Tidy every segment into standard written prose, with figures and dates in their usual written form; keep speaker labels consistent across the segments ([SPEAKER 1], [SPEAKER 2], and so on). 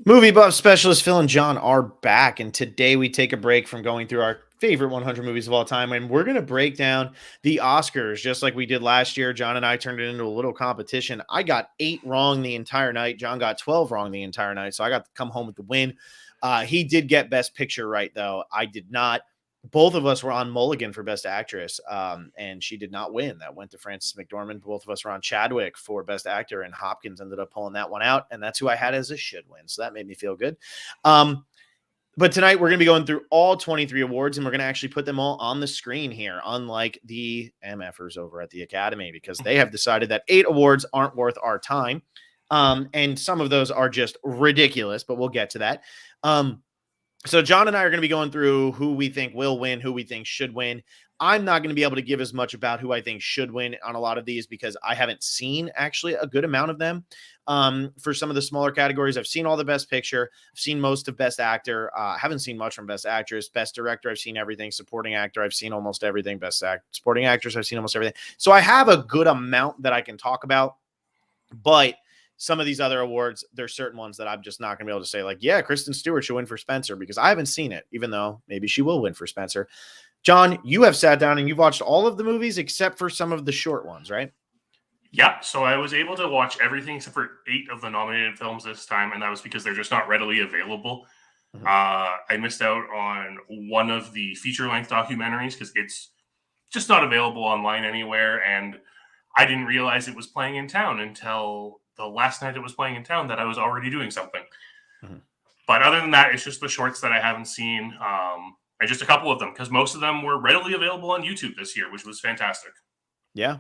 [SPEAKER 1] Movie buff specialist Phil and John are back, and today we take a break from going through our favorite 100 movies of all time, and we're going to break down the Oscars just like we did last year. John and I turned it into a little competition. I got 8 wrong the entire night. John got 12 wrong the entire night, so I got to come home with the win. He did get Best Picture right, though. I did not. Both of us were on Mulligan for Best Actress, and she did not win. That went to Frances McDormand. Both of us were on Chadwick for Best Actor, and Hopkins ended up pulling that one out, and that's who I had as a should win. So that made me feel good. But tonight we're going to be going through all 23 awards, and we're going to actually put them all on the screen here, unlike the MFers over at the Academy, because they have decided that 8 awards aren't worth our time. And some of those are just ridiculous, but we'll get to that. So John and I are going to be going through who we think will win, who we think should win. I'm not going to be able to give as much about who I think should win on a lot of these because I haven't seen actually a good amount of them. For some of the smaller categories, I've seen all the Best Picture. I've seen most of Best Actor. Haven't seen much from Best Actress. Best Director, I've seen everything. Supporting Actor, I've seen almost everything. Supporting Actress, I've seen almost everything. So I have a good amount that I can talk about, but some of these other awards, there's certain ones that I'm just not going to be able to say, like, yeah, Kristen Stewart should win for Spencer because I haven't seen it, even though maybe she will win for Spencer. John, you have sat down and you've watched all of the movies except for some of the short ones, right?
[SPEAKER 2] Yeah, so I was able to watch everything except for 8 of the nominated films this time, and that was because they're just not readily available. Mm-hmm. I missed out on one of the feature-length documentaries because it's just not available online anywhere, and I didn't realize it was playing in town until the last night it was playing in town that I was already doing something. Mm-hmm. But other than that, it's just the shorts that I haven't seen, and just a couple of them, because most of them were readily available on YouTube this year, which was fantastic.
[SPEAKER 1] Yeah.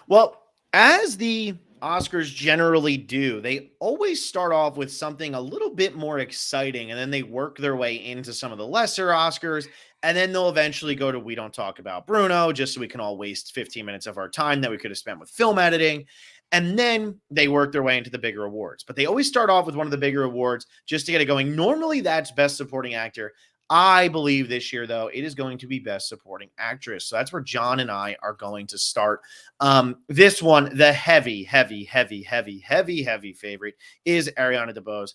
[SPEAKER 1] Well, as the Oscars generally do, they always start off with something a little bit more exciting, and then they work their way into some of the lesser Oscars, and then they'll eventually go to We Don't Talk About Bruno, just so we can all waste 15 minutes of our time that we could have spent with film editing. And then they work their way into the bigger awards. But they always start off with one of the bigger awards just to get it going. Normally, that's Best Supporting Actor. I believe this year, though, it is going to be Best Supporting Actress. So that's where John and I are going to start. This one, the heavy favorite is Ariana DeBose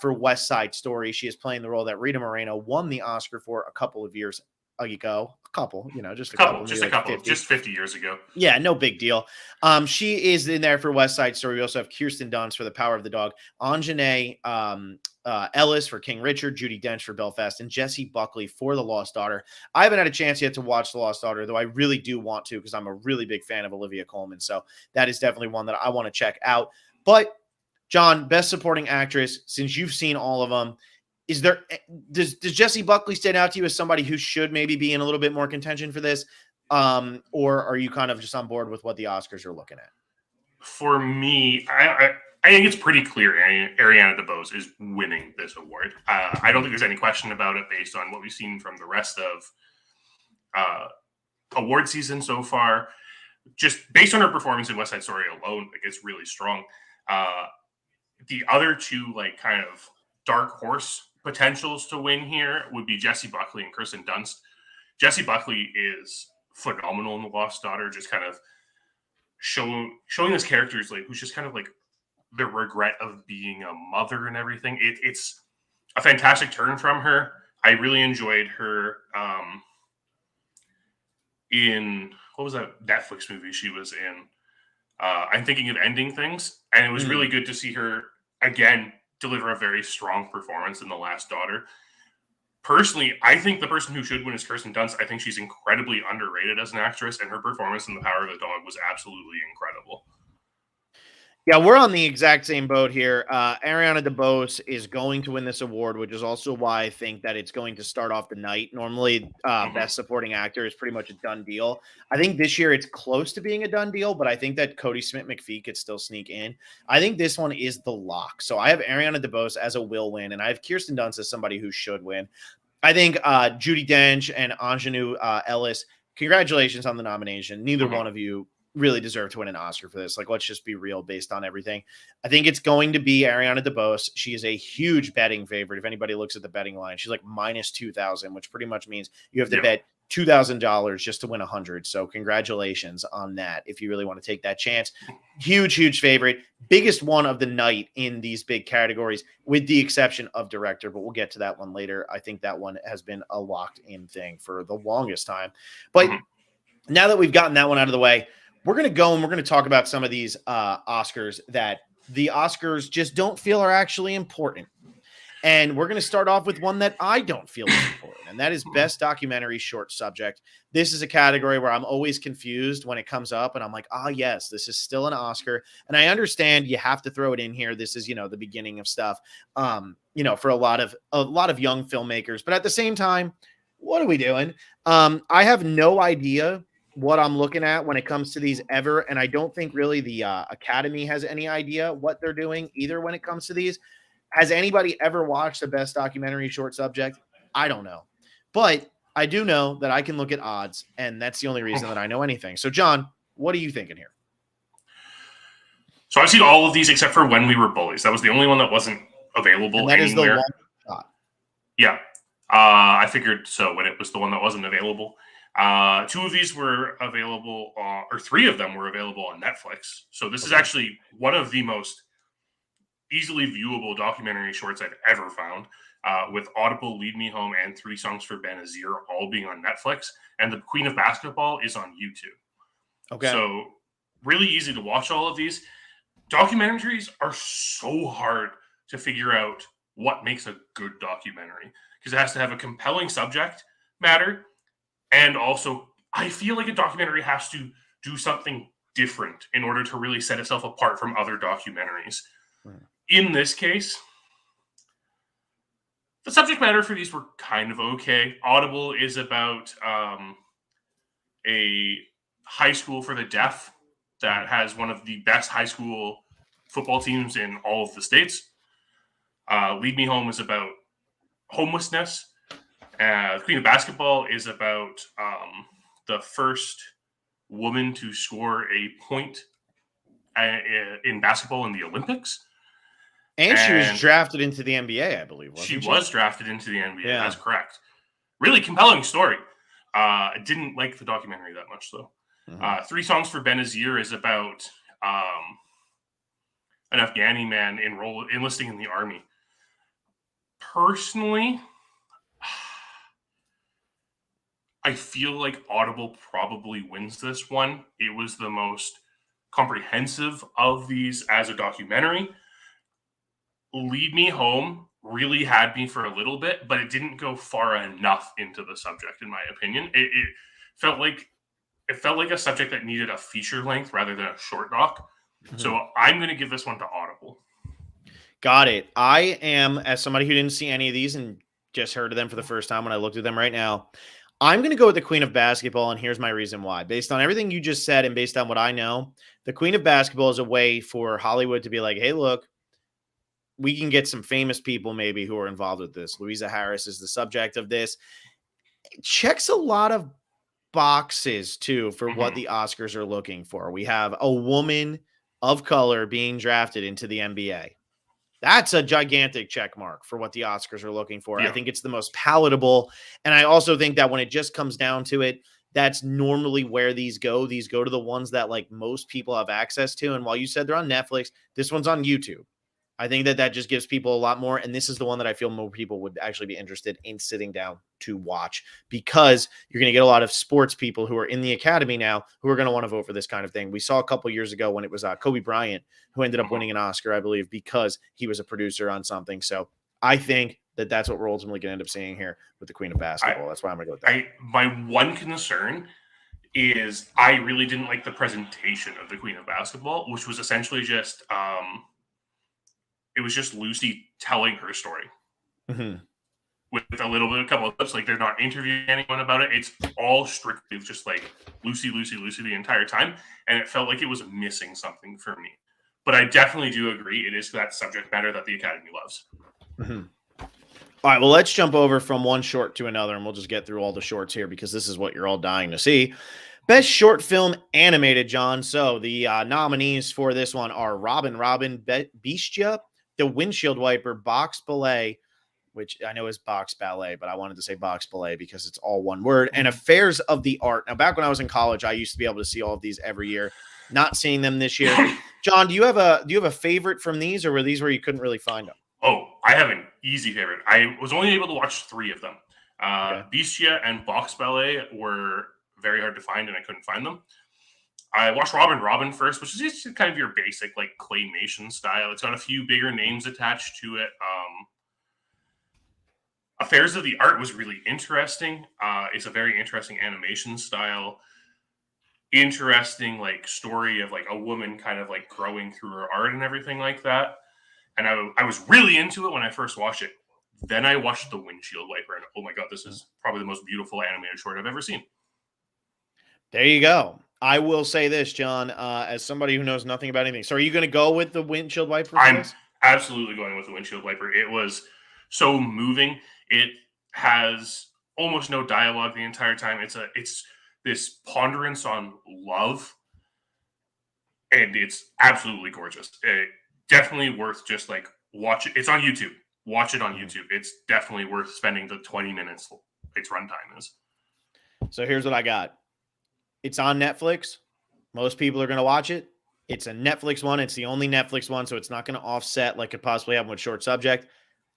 [SPEAKER 1] for West Side Story. She is playing the role that Rita Moreno won the Oscar for a couple of years ago. Just a couple,
[SPEAKER 2] just 50 years ago.
[SPEAKER 1] Yeah, no big deal. She is in there for West Side Story. We also have Kirsten Dunst for The Power of the Dog, Anjanae Ellis for King Richard, Judi Dench for Belfast, and Jessie Buckley for The Lost Daughter. I haven't had a chance yet to watch The Lost Daughter, though I really do want to because I'm a really big fan of Olivia Colman. So that is definitely one that I want to check out. But John, Best Supporting Actress, since you've seen all of them, does Jessie Buckley stand out to you as somebody who should maybe be in a little bit more contention for this? Or are you kind of just on board with what the Oscars are looking at?
[SPEAKER 2] For me, I think it's pretty clear Ariana DeBose is winning this award. I don't think there's any question about it based on what we've seen from the rest of award season so far. Just based on her performance in West Side Story alone, like, it's really strong. The other two, like, kind of dark horse potentials to win here would be Jessie Buckley and Kirsten Dunst. Jessie Buckley is phenomenal in The Lost Daughter, just kind of showing this character is like who's just kind of like the regret of being a mother and everything. It's a fantastic turn from her. I really enjoyed her in what was that Netflix movie she was in? I'm Thinking of Ending Things, and it was really good to see her again deliver a very strong performance in The Last Daughter. Personally, I think the person who should win is Kirsten Dunst. I think she's incredibly underrated as an actress, and her performance in The Power of the Dog was absolutely incredible.
[SPEAKER 1] Yeah, we're on the exact same boat here. Ariana DeBose is going to win this award, which is also why I think that it's going to start off the night. Normally, Best Supporting Actor is pretty much a done deal. I think this year it's close to being a done deal, but I think that Cody Smith-McPhee could still sneak in. I think this one is the lock. So I have Ariana DeBose as a will win, and I have Kirsten Dunst as somebody who should win. I think Judi Dench and Anjanae Ellis, congratulations on the nomination. Neither one of you really deserve to win an Oscar for this. Like, let's just be real based on everything. I think it's going to be Ariana DeBose. She is a huge betting favorite. If anybody looks at the betting line, she's like -2,000, which pretty much means you have to bet $2,000 just to win 100. So congratulations on that. If you really want to take that chance, huge favorite, biggest one of the night in these big categories, with the exception of director, but we'll get to that one later. I think that one has been a locked in thing for the longest time. But now that we've gotten that one out of the way, we're going to go and we're going to talk about some of these Oscars that the Oscars just don't feel are actually important. And we're going to start off with one that I don't feel is important, and that is Best Documentary Short Subject. This is a category where I'm always confused when it comes up, and I'm like, yes, this is still an Oscar. And I understand you have to throw it in here. This is, the beginning of stuff, for a lot of young filmmakers. But at the same time, what are we doing? I have no idea what I'm looking at when it comes to these ever, and I don't think really the Academy has any idea what they're doing either when it comes to these. Has anybody ever watched the Best Documentary Short Subject? I don't know. But I do know that I can look at odds, and that's the only reason that I know anything. So, John, what are you thinking here?
[SPEAKER 2] So I've seen all of these except for When We Were Bullies. That was the only one that wasn't available
[SPEAKER 1] and that
[SPEAKER 2] anywhere.
[SPEAKER 1] Is the one
[SPEAKER 2] yeah. I figured so when it was the one that wasn't available. 2 of these were available, or 3 of them were available on Netflix. So this is actually one of the most easily viewable documentary shorts I've ever found, with Audible, Lead Me Home, and 3 Songs for Benazir all being on Netflix. And The Queen of Basketball is on YouTube.
[SPEAKER 1] Okay.
[SPEAKER 2] So really easy to watch all of these. Documentaries are so hard to figure out what makes a good documentary, because it has to have a compelling subject matter. And also, I feel like a documentary has to do something different in order to really set itself apart from other documentaries. In this case, the subject matter for these were kind of okay. Audible is about a high school for the deaf that has one of the best high school football teams in all of the states. Lead Me Home is about homelessness. Queen of Basketball is about the first woman to score a point in basketball in the Olympics.
[SPEAKER 1] And she was drafted into the NBA, I believe.
[SPEAKER 2] She was drafted into the NBA. Yeah. That's correct. Really compelling story. I didn't like the documentary that much, though. 3 Songs for Benazir is about an Afghani man enlisting in the army. Personally, I feel like Audible probably wins this one. It was the most comprehensive of these as a documentary. Lead Me Home really had me for a little bit, but it didn't go far enough into the subject, in my opinion. It felt like a subject that needed a feature length rather than a short doc. So I'm going to give this one to Audible.
[SPEAKER 1] Got it. I am, as somebody who didn't see any of these and just heard of them for the first time when I looked at them right now, I'm going to go with the Queen of Basketball, and here's my reason why. Based on everything you just said and based on what I know, the Queen of Basketball is a way for Hollywood to be like, hey, look, we can get some famous people maybe who are involved with this. Louisa Harris is the subject of this. It checks a lot of boxes, too, for what the Oscars are looking for. We have a woman of color being drafted into the NBA. That's a gigantic check mark for what the Oscars are looking for. Yeah. I think it's the most palatable. And I also think that when it just comes down to it, that's normally where these go. These go to the ones that like most people have access to. And while you said they're on Netflix, this one's on YouTube. I think that just gives people a lot more. And this is the one that I feel more people would actually be interested in sitting down to watch, because you're going to get a lot of sports people who are in the Academy now who are going to want to vote for this kind of thing. We saw a couple years ago when it was Kobe Bryant who ended up winning an Oscar, I believe, because he was a producer on something. So I think that's what we're ultimately going to end up seeing here with the Queen of Basketball. That's why I'm going to go with that.
[SPEAKER 2] My one concern is I really didn't like the presentation of the Queen of Basketball, which was essentially just it was just Lucy telling her story with a couple of clips. Like, they're not interviewing anyone about it. It's all strictly just like Lucy the entire time. And it felt like it was missing something for me. But I definitely do agree. It is that subject matter that the Academy loves.
[SPEAKER 1] All right, well, let's jump over from one short to another, and we'll just get through all the shorts here because this is what you're all dying to see. Best Short Film Animated, John. So the nominees for this one are Robin, Bestia, The Windshield Wiper, Box Ballet, which I know is box ballet, but I wanted to say box ballet because it's all one word. And Affairs of the Art. Now, back when I was in college, I used to be able to see all of these every year. Not seeing them this year. John, do you have a favorite from these, or were these where you couldn't really find them?
[SPEAKER 2] Oh, I have an easy favorite. I was only able to watch 3 of them.
[SPEAKER 1] Okay.
[SPEAKER 2] Bestia and Box Ballet were very hard to find, and I couldn't find them. I watched Robin first, which is just kind of your basic like claymation style. It's got a few bigger names attached to it. Affairs of the Art was really interesting. It's a very interesting animation style. Interesting like story of like a woman kind of like growing through her art and everything like that. And I was really into it when I first watched it. Then I watched The Windshield Wiper, and oh my god, this is probably the most beautiful animated short I've ever seen.
[SPEAKER 1] There you go. I will say this, John, as somebody who knows nothing about anything. So are you going to go with The Windshield Wiper for
[SPEAKER 2] I'm
[SPEAKER 1] this?
[SPEAKER 2] absolutely going with The Windshield Wiper. It was so moving. It has almost no dialogue the entire time. It's this ponderance on love, and it's absolutely gorgeous. Definitely worth just like watch it. It's on YouTube. Watch it on YouTube. It's definitely worth spending the 20 minutes its runtime is.
[SPEAKER 1] So here's what I got. It's on Netflix. Most people are going to watch it. It's a Netflix one. It's the only Netflix one, so it's not going to offset like it possibly happened with Short Subject.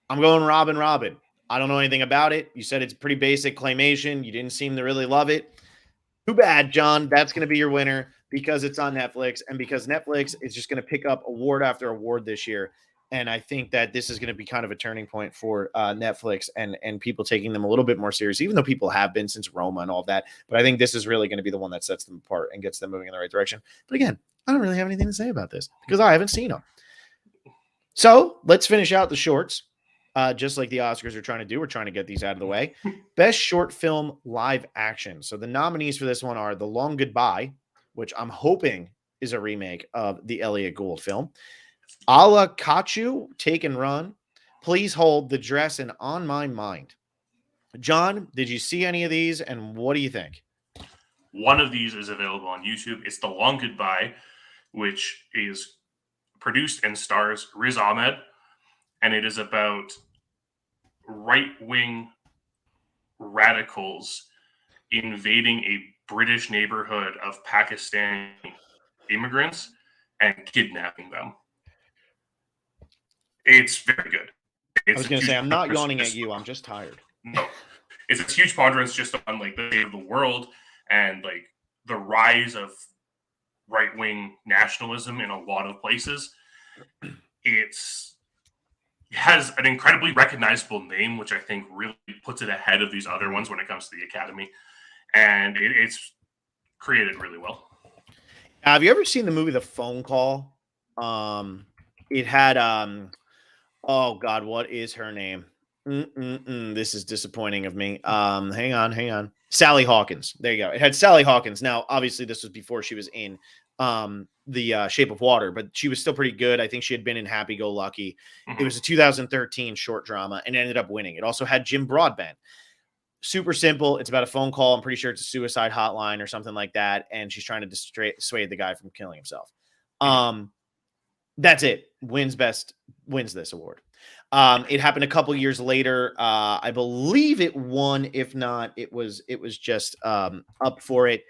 [SPEAKER 1] I'm going Robin. I don't know anything about it. You said it's pretty basic claymation. You didn't seem to really love it. Too bad, John. That's going to be your winner because it's on Netflix and because Netflix is just going to pick up award after award this year. And I think that this is going to be kind of a turning point for Netflix and people taking them a little bit more serious, even though people have been since Roma and all of that. But I think this is really going to be the one that sets them apart and gets them moving in the right direction. But again, I don't really have anything to say about this because I haven't seen them. So let's finish out the shorts. Just like the Oscars are trying to do, we're trying to get these out of the way. Best short film live action. So the nominees for this one are The Long Goodbye, which I'm hoping is a remake of the Elliot Gould film. A La Kachu, Take and Run, Please Hold, The Dress, and On My Mind. John, did you see any of these, and what do you think?
[SPEAKER 2] One of these is available on YouTube. It's The Long Goodbye, which is produced and stars Riz Ahmed, and it is about right-wing radicals invading a British neighborhood of Pakistani immigrants and kidnapping them. It's very good.
[SPEAKER 1] I was going to say, I'm not yawning at you. I'm just tired.
[SPEAKER 2] No. It's a huge ponderance just on like the state of the world and like the rise of right-wing nationalism in a lot of places. It has an incredibly recognizable name, which I think really puts it ahead of these other ones when it comes to the Academy. And it's created really well.
[SPEAKER 1] Have you ever seen the movie The Phone Call? It had oh God, what is her name? This is disappointing of me. Hang on. Sally Hawkins. There you go. It had Sally Hawkins. Now, obviously, this was before she was in the Shape of Water, but she was still pretty good. I think she had been in Happy Go Lucky. It was a 2013 short drama and ended up winning. It also had Jim Broadbent. Super simple. It's about a phone call. I'm pretty sure it's a suicide hotline or something like that. And she's trying to dissuade the guy from killing himself. That's it. Wins this award. It happened a couple years later. I believe it won. If not, it was just up for it.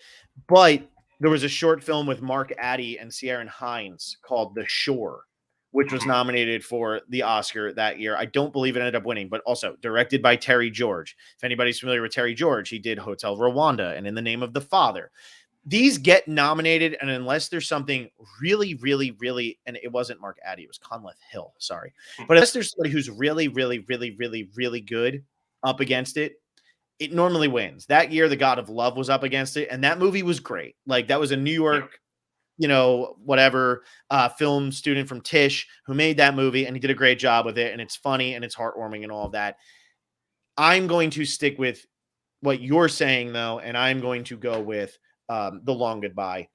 [SPEAKER 1] But there was a short film with Mark Addy and Ciarán Hinds called The Shore, which was nominated for the Oscar that year. I don't believe it ended up winning, but also directed by Terry George. If anybody's familiar with Terry George, he did Hotel Rwanda and In the Name of the Father. These get nominated, and unless there's something really, really, really, and it wasn't Mark Addy, it was Conleth Hill, sorry. But unless there's somebody who's really, really, really, really, really good up against it, it normally wins. That year, The God of Love was up against it, and that movie was great. Like, that was a New York, film student from Tisch who made that movie, and he did a great job with it, and it's funny, and it's heartwarming, and all of that. I'm going to stick with what you're saying, though, and I'm going to go with The Long Goodbye.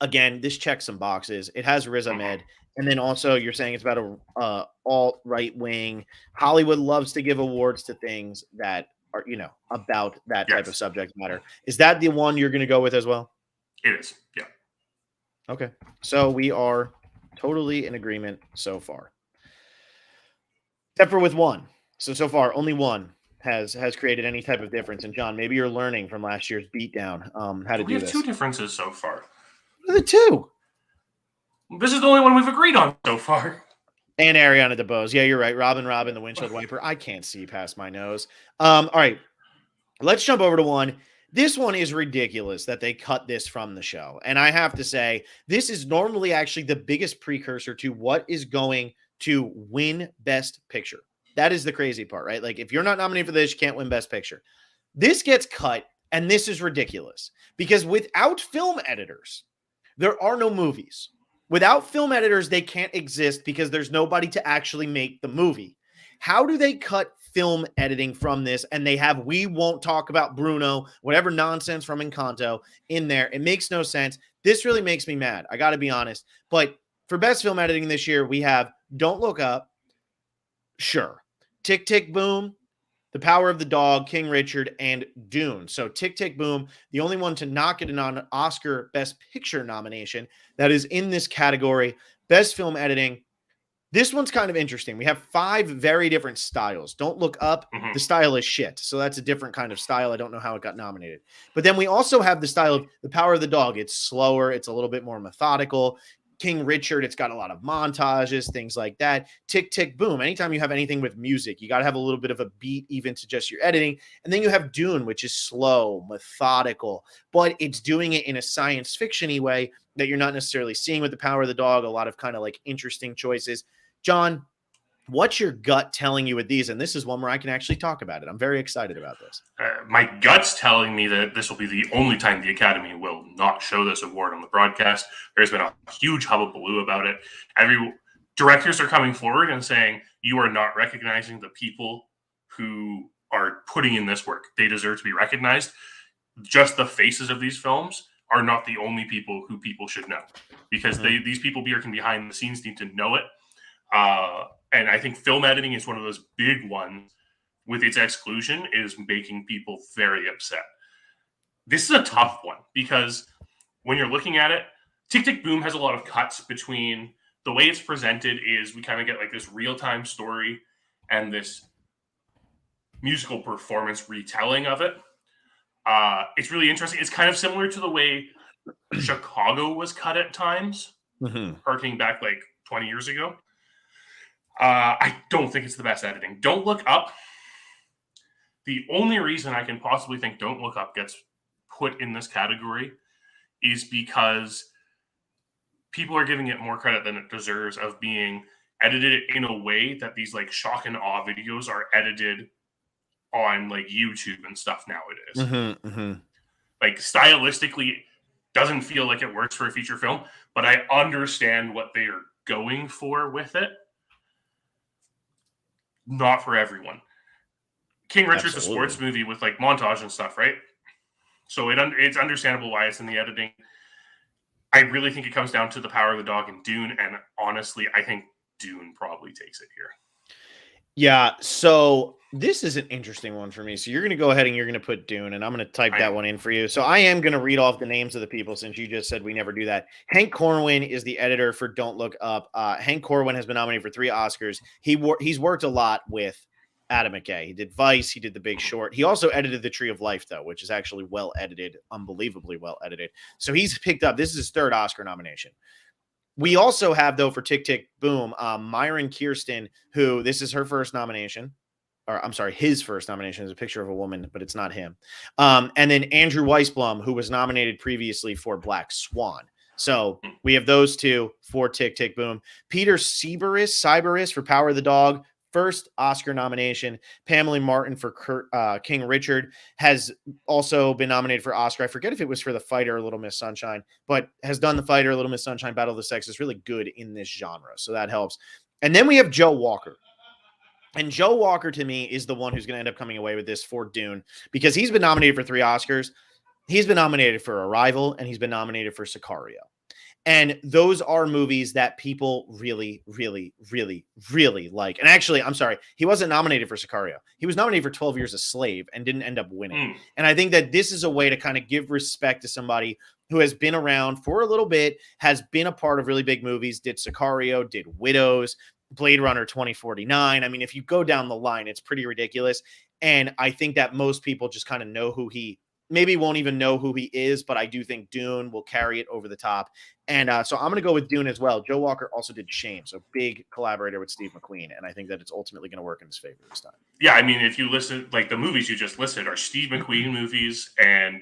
[SPEAKER 1] Again, this checks some boxes. It has Riz Ahmed, and then also you're saying it's about a alt right wing. Hollywood loves to give awards to things that are about that type of subject matter. Is that the one you're going to go with as well?
[SPEAKER 2] It is. Yeah.
[SPEAKER 1] Okay, so we are totally in agreement so far, except for with one. So far, only one has created any type of difference. And John, maybe you're learning from last year's beatdown how to
[SPEAKER 2] We
[SPEAKER 1] do
[SPEAKER 2] have two
[SPEAKER 1] this.
[SPEAKER 2] differences so far.
[SPEAKER 1] What are the two?
[SPEAKER 2] This is the only one we've agreed on so far.
[SPEAKER 1] And Ariana DeBose. Yeah, you're right. Robin, the windshield wiper. I can't see past my nose. All right. Let's jump over to one. This one is ridiculous that they cut this from the show. And I have to say, this is normally actually the biggest precursor to what is going to win Best Picture. That is the crazy part, right? Like, if you're not nominated for this, you can't win Best Picture. This gets cut, and this is ridiculous because without film editors, there are no movies. Without film editors, they can't exist because there's nobody to actually make the movie. How do they cut film editing from this? And they have "We Won't Talk About Bruno," whatever nonsense from Encanto in there. It makes no sense. This really makes me mad. I got to be honest. But for best film editing this year, we have Don't Look Up. Sure. Tick, Tick, Boom. The Power of the Dog, King Richard, and Dune. So Tick, Tick, Boom, the only one to not get an Oscar Best Picture nomination that is in this category. Best Film Editing. This one's kind of interesting. We have 5 very different styles. Don't Look Up.
[SPEAKER 2] Mhm.
[SPEAKER 1] The style is shit. So that's a different kind of style. I don't know how it got nominated. But then we also have the style of The Power of the Dog. It's slower. It's a little bit more methodical. King Richard, it's got a lot of montages, things like that. Tick, Tick, Boom. Anytime you have anything with music, you got to have a little bit of a beat even to just your editing. And then you have Dune, which is slow, methodical, but it's doing it in a science fiction-y way that you're not necessarily seeing with The Power of the Dog. A lot of kind of like interesting choices. John, what's your gut telling you with these? And this is one where I can actually talk about it. I'm very excited about this.
[SPEAKER 2] My gut's telling me that this will be the only time the Academy will not show this award on the broadcast. There's been a huge hullabaloo about it. Directors are coming forward and saying, you are not recognizing the people who are putting in this work. They deserve to be recognized. Just the faces of these films are not the only people who people should know, because these people working behind the scenes need to know it. And I think film editing is one of those big ones. With its exclusion, is making people very upset. This is a tough one because when you're looking at it, Tick, Tick, Boom has a lot of cuts between the way it's presented. Is we kind of get like this real-time story and this musical performance retelling of it. It's really interesting. It's kind of similar to the way Chicago was cut at times, harking back like 20 years ago. I don't think it's the best editing. Don't Look Up. The only reason I can possibly think Don't Look Up gets put in this category is because people are giving it more credit than it deserves of being edited in a way that these like shock and awe videos are edited on like YouTube and stuff nowadays. Like stylistically, doesn't feel like it works for a feature film, but I understand what they are going for with it. Not for everyone. King Richard's a sports movie with like montage and stuff, right? So it's understandable why it's in the editing. I really think it comes down to The Power of the Dog and Dune, and honestly, I think Dune probably takes it here.
[SPEAKER 1] Yeah, so this is an interesting one for me. So you're going to go ahead and you're going to put Dune, and I'm going to type that one in for you. So I am going to read off the names of the people since you just said we never do that. Hank Corwin is the editor for Don't Look Up. Hank Corwin has been nominated for 3 Oscars. He's worked a lot with Adam McKay. He did Vice. He did The Big Short. He also edited The Tree of Life, though, which is actually well edited, unbelievably well edited. So he's picked up. This is his 3rd Oscar nomination. We also have, though, for Tick, Tick, Boom, Myron Kirsten, who this is her first nomination. Or I'm sorry, his first nomination is a picture of a woman, but it's not him. And then Andrew Weissblum, who was nominated previously for Black Swan. So we have those 2 for Tick, Tick, Boom. Peter Cyberis for Power of the Dog, first Oscar nomination. Pamela Martin for King Richard has also been nominated for Oscar. I forget if it was for The Fighter or Little Miss Sunshine, but has done The Fighter, Little Miss Sunshine, Battle of the Sexes. Really good in this genre, so that helps. And then we have Joe Walker. And Joe Walker, to me, is the one who's going to end up coming away with this for Dune because he's been nominated for 3 Oscars. He's been nominated for Arrival, and he's been nominated for Sicario. And those are movies that people really, really, really, really like. And actually, I'm sorry, he wasn't nominated for Sicario. He was nominated for 12 Years a Slave and didn't end up winning. And I think that this is a way to kind of give respect to somebody who has been around for a little bit, has been a part of really big movies, did Sicario, did Widows, Blade Runner 2049. I mean, if you go down the line, it's pretty ridiculous. And I think that most people just kind of know who he maybe won't even know who he is, but I do think Dune will carry it over the top. And so I'm going to go with Dune as well. Joe Walker also did Shame, so big collaborator with Steve McQueen. And I think that it's ultimately going to work in his favor this time.
[SPEAKER 2] Yeah, I mean, if you listen, like the movies you just listed are Steve McQueen movies and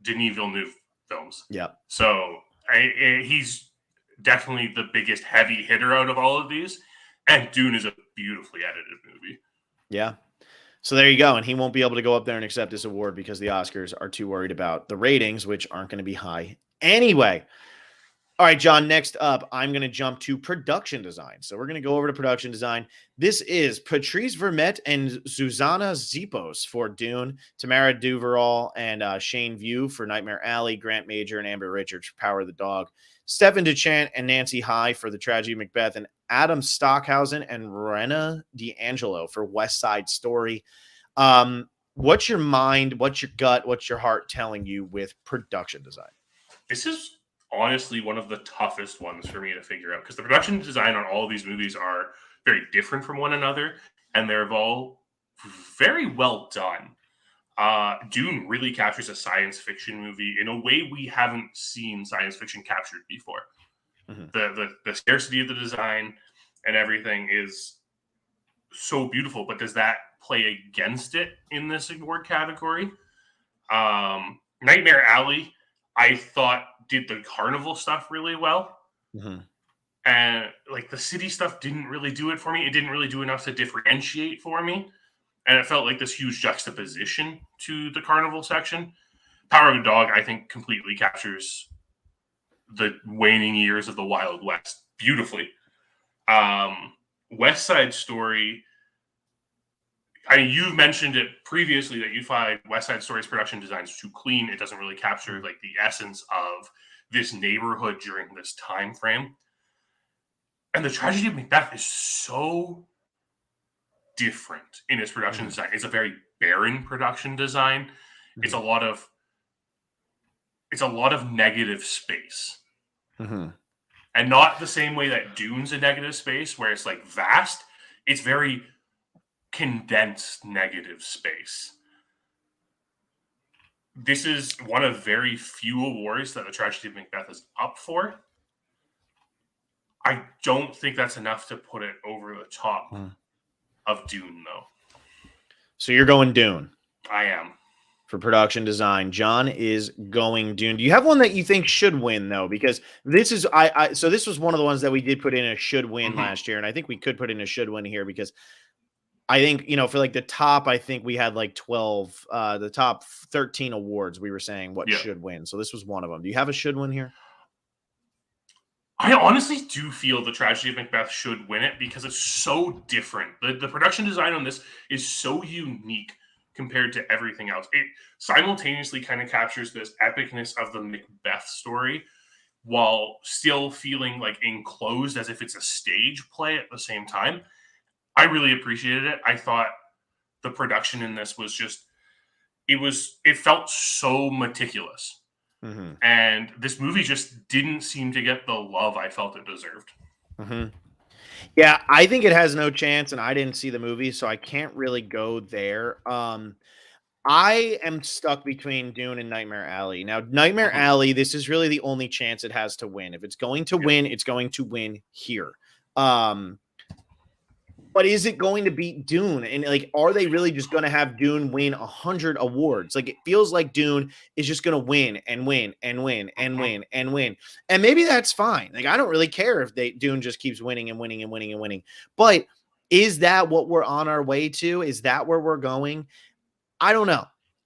[SPEAKER 2] Denis Villeneuve films.
[SPEAKER 1] Yeah.
[SPEAKER 2] So he's definitely the biggest heavy hitter out of all of these. And Dune is a beautifully edited movie.
[SPEAKER 1] Yeah. So there you go. And he won't be able to go up there and accept this award because the Oscars are too worried about the ratings, which aren't going to be high anyway. All right, John, next up, I'm going to jump to production design. So we're going to go over to production design. This is Patrice Vermette and Zuzana Zipos for Dune, Tamara Duverall and Shane View for Nightmare Alley, Grant Major and Amber Richards for Power of the Dog, Stephen Duchant and Nancy High for The Tragedy of Macbeth, and Adam Stockhausen and Rena D'Angelo for West Side Story. What's your mind, what's your gut, what's your heart telling you with production design?
[SPEAKER 2] This is honestly one of the toughest ones for me to figure out because the production design on all of these movies are very different from one another and they're all very well done. Dune really captures a science fiction movie in a way we haven't seen science fiction captured before. The scarcity of the design and everything is so beautiful, but does that play against it in this award category? Nightmare Alley, I thought did the carnival stuff really well. And like the city stuff didn't really do it for me. It didn't really do enough to differentiate for me. And it felt like this huge juxtaposition to the carnival section. Power of the Dog, I think, completely captures the waning years of the Wild West beautifully. West Side Story, I mean, you've mentioned it previously that you find West Side Story's production design is too clean. It doesn't really capture like the essence of this neighborhood during this time frame. And The Tragedy of Macbeth is so different in its production design. It's a very barren production design. It's a lot of negative space. And not the same way that Dune's a negative space where it's like vast. It's very condensed negative space. This is one of very few awards that The Tragedy of Macbeth is up for. I don't think that's enough to put it over the top of Dune, though.
[SPEAKER 1] So you're going Dune.
[SPEAKER 2] I am.
[SPEAKER 1] For production design. John is going Dune. Do you have one that you think should win, though? Because this is so this was one of the ones that we did put in a should win last year, and I think we could put in a should win here because I think, for like the top, I think we had like 12, the top 13 awards we were saying what should win. So this was one of them. Do you have a should win here?
[SPEAKER 2] I honestly do feel The Tragedy of Macbeth should win it because it's so different. The production design on this is so unique compared to everything else. It simultaneously kind of captures this epicness of the Macbeth story while still feeling like enclosed as if it's a stage play at the same time. I really appreciated it. I thought the production in this was just, it felt so meticulous. And this movie just didn't seem to get the love I felt it deserved.
[SPEAKER 1] Yeah, I think it has no chance, and I didn't see the movie, so I can't really go there. I am stuck between Dune and Nightmare Alley. Now, Nightmare Alley, this is really the only chance it has to win. If it's going to win, it's going to win here. But is it going to beat Dune? And like, are they really just going to have Dune win 100 awards? Like, it feels like Dune is just going to win and win and win and win and win. And maybe that's fine. Like, I don't really care if Dune just keeps winning and winning and winning and winning. But is that what we're on our way to? Is that where we're going? I don't know.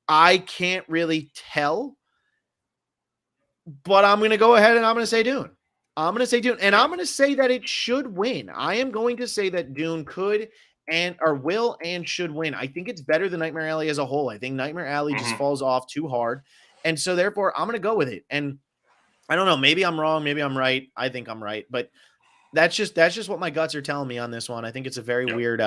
[SPEAKER 1] I can't really tell. But I'm going to go ahead and I'm going to say Dune. I'm going to say Dune, and I'm going to say that it should win. I am going to say that Dune could and or will and should win. I think it's better than Nightmare Alley as a whole. I think Nightmare Alley just falls off too hard, and so therefore I'm going to go with it. And I don't know, maybe I'm wrong, maybe I'm right. I think I'm right, but that's just what my guts are telling me on this one. I think it's a very weird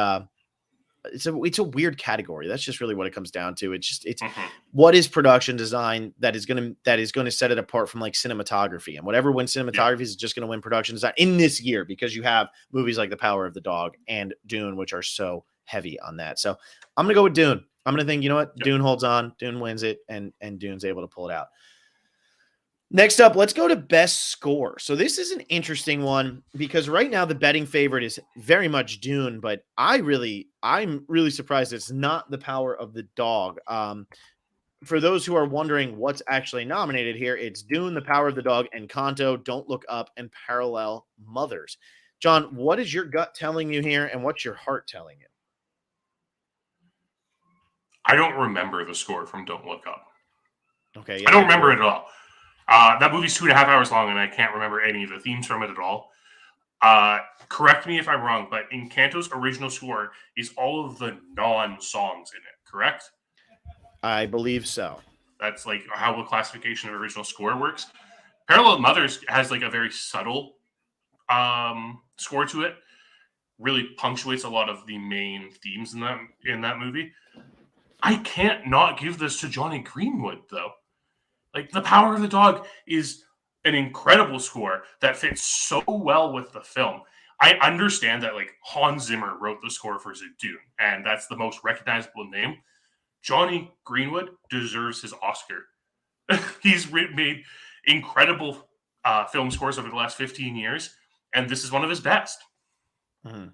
[SPEAKER 1] it's a weird category. That's just really what it comes down to. It's
[SPEAKER 2] Mhm.
[SPEAKER 1] what is production design that is going to set it apart from like cinematography, and whatever wins cinematography is just going to win production design in this year, because you have movies like The Power of the Dog and Dune, which are so heavy on that. So I'm going to go with Dune. I'm going to think, you know what? Dune holds on, Dune wins it, and Dune's able to pull it out. Next up, let's go to best score. So this is an interesting one because right now the betting favorite is very much Dune, but I'm really surprised it's not The Power of the Dog. For those who are wondering what's actually nominated here, it's Dune, The Power of the Dog, Encanto, Don't Look Up, and Parallel Mothers. John, what is your gut telling you here, and what's your heart telling you?
[SPEAKER 2] I don't remember the score from Don't Look Up.
[SPEAKER 1] Okay,
[SPEAKER 2] I don't remember it at all. That movie's 2.5 hours long, and I can't remember any of the themes from it at all. Correct me if I'm wrong, but Encanto's original score is all of the non-songs in it, correct?
[SPEAKER 1] I believe so.
[SPEAKER 2] That's like how the classification of original score works. Parallel Mothers has like a very subtle score to it. Really punctuates a lot of the main themes in that movie. I can't not give this to Johnny Greenwood, though. Like, The Power of the Dog is an incredible score that fits so well with the film. I understand that, like, Hans Zimmer wrote the score for Dune, and that's the most recognizable name. Johnny Greenwood deserves his Oscar. He's made incredible film scores over the last 15 years, and this is one of his best.
[SPEAKER 1] Mm-hmm.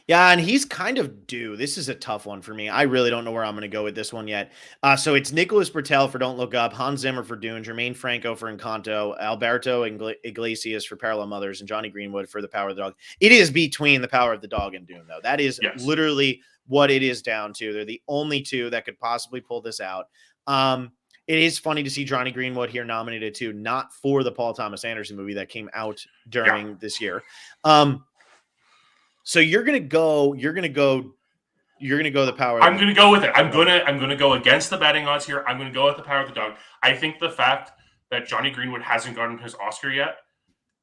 [SPEAKER 1] Yeah, and he's kind of due. This is a tough one for me. I really don't know where I'm going to go with this one yet. So it's Nicholas Bertel for Don't Look Up, Hans Zimmer for Dune, Jermaine Franco for Encanto, Alberto Iglesias for Parallel Mothers, and Johnny Greenwood for The Power of the Dog. It is between The Power of the Dog and Dune, though. That is literally what it is down to. They're the only two that could possibly pull this out. It is funny to see Johnny Greenwood here nominated too, not for the Paul Thomas Anderson movie that came out during this year. So you're gonna go The Power.
[SPEAKER 2] I'm gonna go with it. I'm gonna go against the betting odds here. I'm gonna go with The Power of the Dog. I think the fact that Johnny Greenwood hasn't gotten his Oscar yet